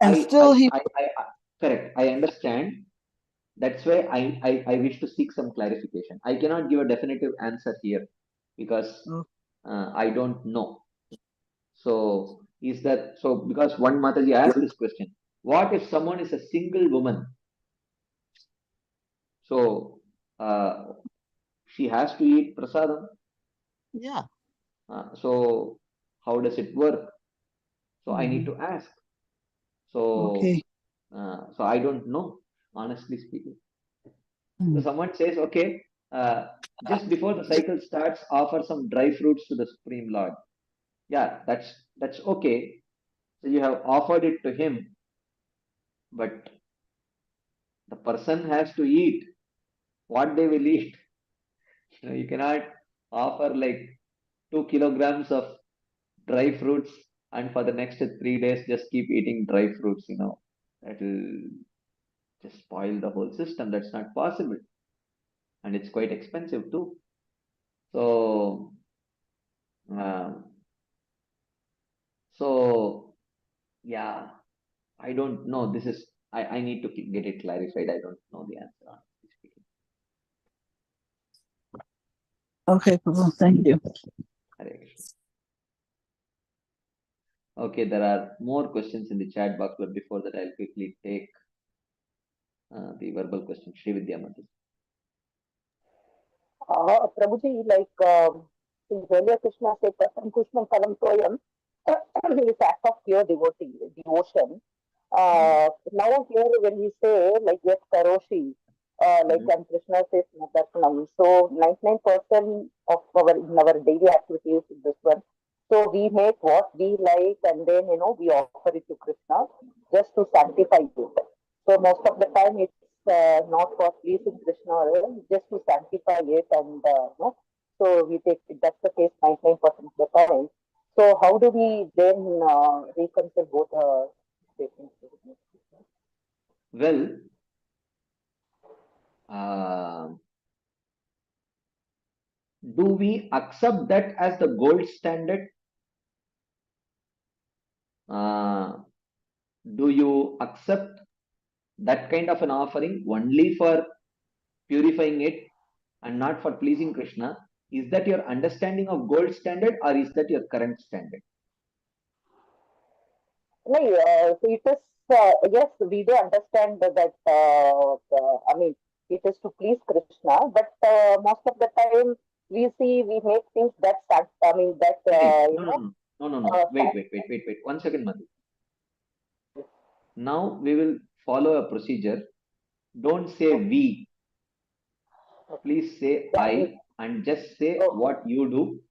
And correct. I understand. That's why I wish to seek some clarification. I cannot give a definitive answer here because I don't know. So because one Mataji asked this question, what if someone is a single woman? So she has to eat prasadam. Yeah. So how does it work? So I need to ask. So so I don't know, honestly speaking. So someone says, okay, just before the cycle starts, offer some dry fruits to the Supreme Lord. Yeah, that's okay. So you have offered it to him, but the person has to eat what they will eat. You cannot offer like 2 kilograms of dry fruits, and for the next 3 days just keep eating dry fruits, that will just spoil the whole system. That's not possible, and it's quite expensive too. So yeah, I don't know. I need to get it clarified. I don't know the answer, honestly speaking. Okay, Prabhu, thank you. Hare Krishna. Okay, there are more questions in the chat box, but before that, I'll quickly take the verbal question. Sri Vidya Mati. Prabhuji, earlier Krishna said, Kushman Kalam Toyam is act of pure devotion. Now here when we say yes, Karoshi, and Krishna says Nadarsanam. So 99% of in our daily activities is this one. So we make what we like and then we offer it to Krishna just to sanctify it. So most of the time it's not for pleasing Krishna, just to sanctify it and so we take it. That's the case 99% of the time. So how do we then reconcile both statements? Well, do we accept that as the gold standard? Do you accept that kind of an offering only for purifying it and not for pleasing Krishna? Is that your understanding of gold standard, or is that your current standard? No, so it is, yes, we do understand that, it is to please Krishna, but most of the time we make things that, No. Wait. 1 second, Madhu. Now we will follow a procedure. Don't say we. Please say I, and just say what you do.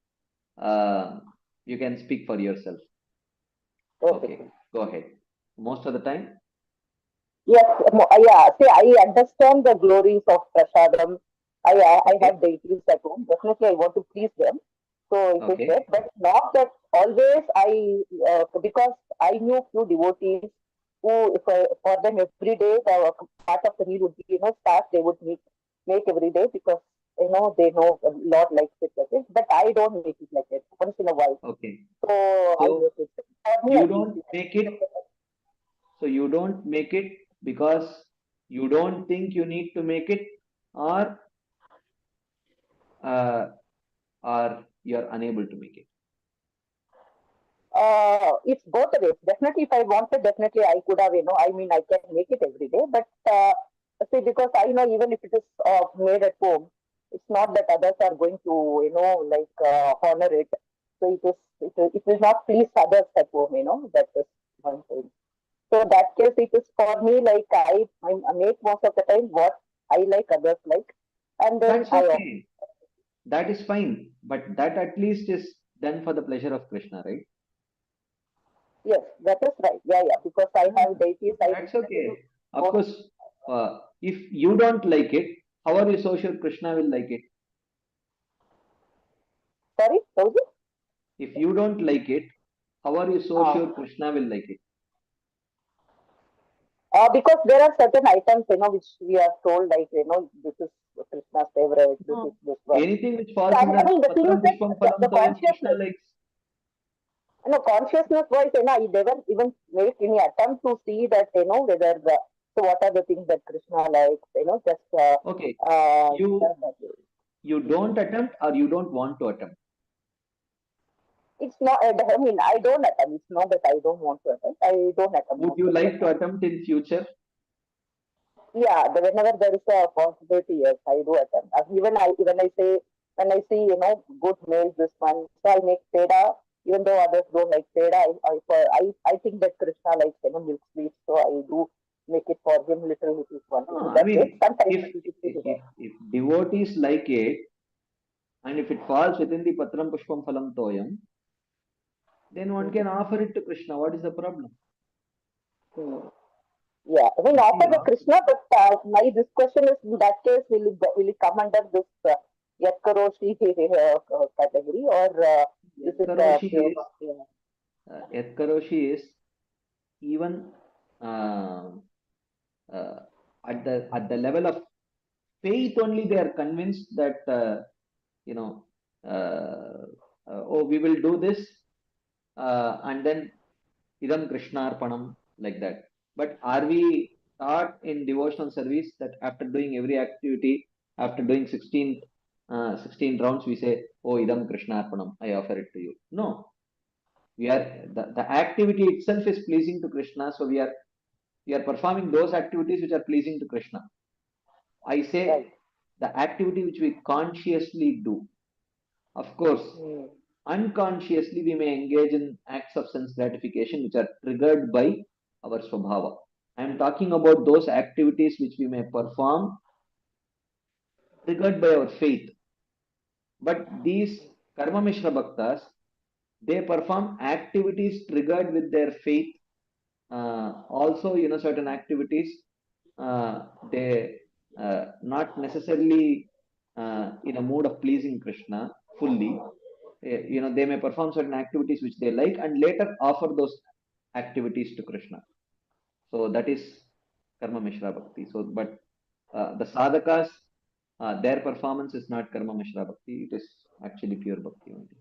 You can speak for yourself. Okay, go ahead. Most of the time? Yes, see, I understand the glories of Prasadam. I have deities at home. Definitely, I want to please them. So it is there, but not that always because I knew few devotees who, for them every day, the part of the meal would be, starch they would make every day because, they know a lot likes it like it, but I don't make it like that once in a while. Okay. So I make it. You don't make it. So you don't make it because you don't think you need to make it, or you're unable to make it? It's both ways. Definitely, if I wanted, definitely I could have, I can make it every day. But see, because I know even if it is made at home, it's not that others are going to, honor it. So it will not please others at home, that is one thing. So that case, it is for me, I make most of the time what I like, others like. And then that's okay. That is fine. But that at least is done for the pleasure of Krishna, right? Yes, that is right. Yeah. Because I have deities. That's okay. Of course, if you don't like it, how are you so sure Krishna will like it? Sorry, if you don't like it, how are you so sure Krishna will like it? Because there are certain items, which we are told, this is Krishna's favorite, this is this one. Anything which falls under Patram Pushpam Phalam Toyam, Krishna likes. No, consciousness wise, I never even make any attempt to see that, whether, so what are the things that Krishna likes, just. Okay. You don't attempt, or you don't want to attempt? It's not, I don't attempt. It's not that I don't want to attempt. I don't attempt. Would you like to attempt in future? Yeah, whenever there is a possibility, yes, I do attempt. When I see, good meals this one, so I make peda, even though others don't like peda. I think that Krishna likes, milk sweets, so I do make it for him little with this one. If devotees like it, and if it falls within the Patram Pushpam Phalam Toyam, then one can offer it to Krishna. What is the problem? Yeah, offer the Krishna, but this question is, in that case, will it come under this Yatkaroshi category, or is it Yatkaroshi pure is, bhakti? Yatkaroshi is even at the level of faith only they are convinced that you know oh, we will do this and then idam Krishnarpanam, like that. But are we taught in devotional service that after doing every activity, after doing 16 rounds, we say, oh, idam Krishnarpanam, I offer it to you? No. We are the activity itself is pleasing to Krishna, so we are performing those activities which are pleasing to Krishna. I say Right. the activity which we consciously do. Of course, unconsciously we may engage in acts of sense gratification which are triggered by our swabhava. I am talking about those activities which we may perform triggered by our faith. But these Karma Mishra Bhaktas, they perform activities triggered with their faith. Also, certain activities, they not necessarily in a mood of pleasing Krishna fully. They may perform certain activities which they like and later offer those activities to Krishna. So that is Karma Mishra Bhakti. So, but the sadhakas, their performance is not Karma Mishra Bhakti. It is actually pure Bhakti only.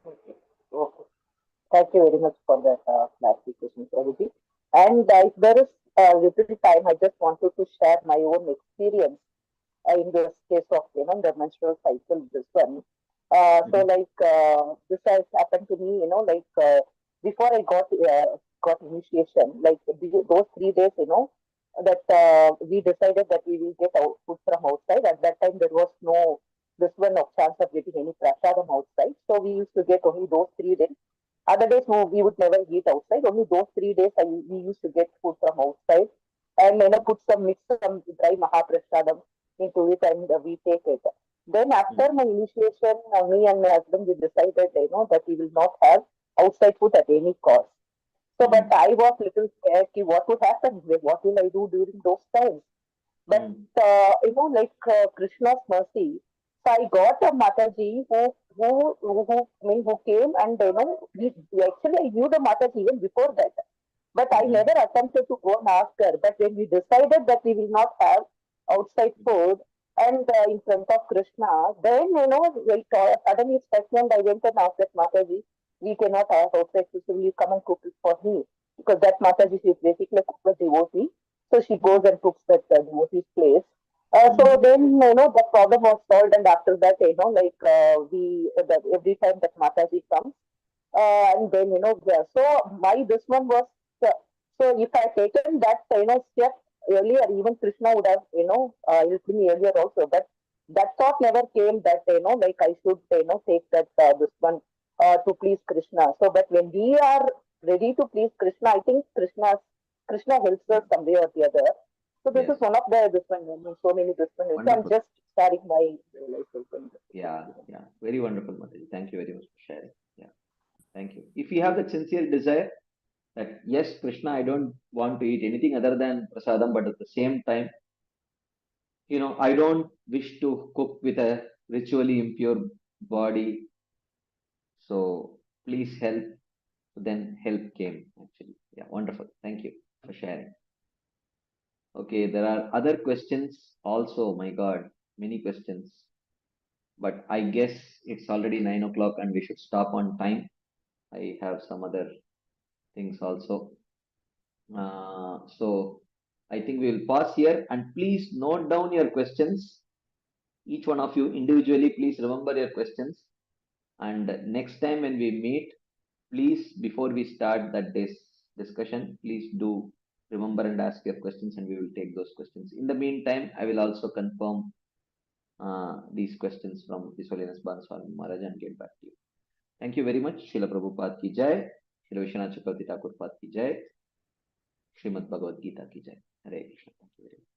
Okay. Okay. Thank you very much for that clarification, Prabhuji. And if there is a little time, I just wanted to share my own experience in this case of the menstrual cycle. This one, so this has happened to me. Before I got initiation, like those 3 days, that we decided that we will get food from outside. At that time, there was no this one of chance of getting any prasadam outside. So we used to get only those 3 days. Other days, no, we would never eat outside. Only those 3 days, we used to get food from outside, and put mix some dry mahaprasadam into it, and we take it. Then after my initiation, me and my husband, we decided, that we will not have outside food at any cost. So, but I was little scared, what would happen? What will I do during those times? But Krishna's mercy. So I got a Mataji who came, and actually I knew the Mataji even before that. But I never attempted to go and ask her. But when we decided that we will not have outside food and in front of Krishna, then suddenly it's pregnant. I went and asked that Mataji, we cannot have outside food, so will you come and cook it for me? Because that Mataji is basically a devotee. So she goes and cooks that devotee's place. So then, the problem was solved, and after that, every time that Mataji comes, and then, so this one was, so if I had taken that, step earlier, even Krishna would have, helped me earlier also, but that thought never came that, I should, take that, this one, to please Krishna. So, but when we are ready to please Krishna, I think Krishna helps us some way or the other. So this is one of this one, so many this one. I'm just sharing my realization. Yeah. Very wonderful, Mataji. Thank you very much for sharing. Yeah. Thank you. If you have the sincere desire that, yes, Krishna, I don't want to eat anything other than prasadam, but at the same time, I don't wish to cook with a ritually impure body. So please help. Then help came actually. Yeah, wonderful. Thank you for sharing. Okay, there are other questions also. My God, many questions. But I guess it's already 9 o'clock and we should stop on time. I have some other things also. So I think we will pause here, and please note down your questions. Each one of you individually, please remember your questions. And next time when we meet, please, before we start that day's discussion, please do remember and ask your questions, and we will take those questions. In the meantime, I will also confirm these questions from His Holiness Banaswami Maharaj and get back to you. Thank you very much. Srila Prabhupada ki jai. Srila Vishwanath Chakravarti Thakur Pad ki jai. Srimad Bhagavad Gita ki jai. Hare Krishna. Thank you very much.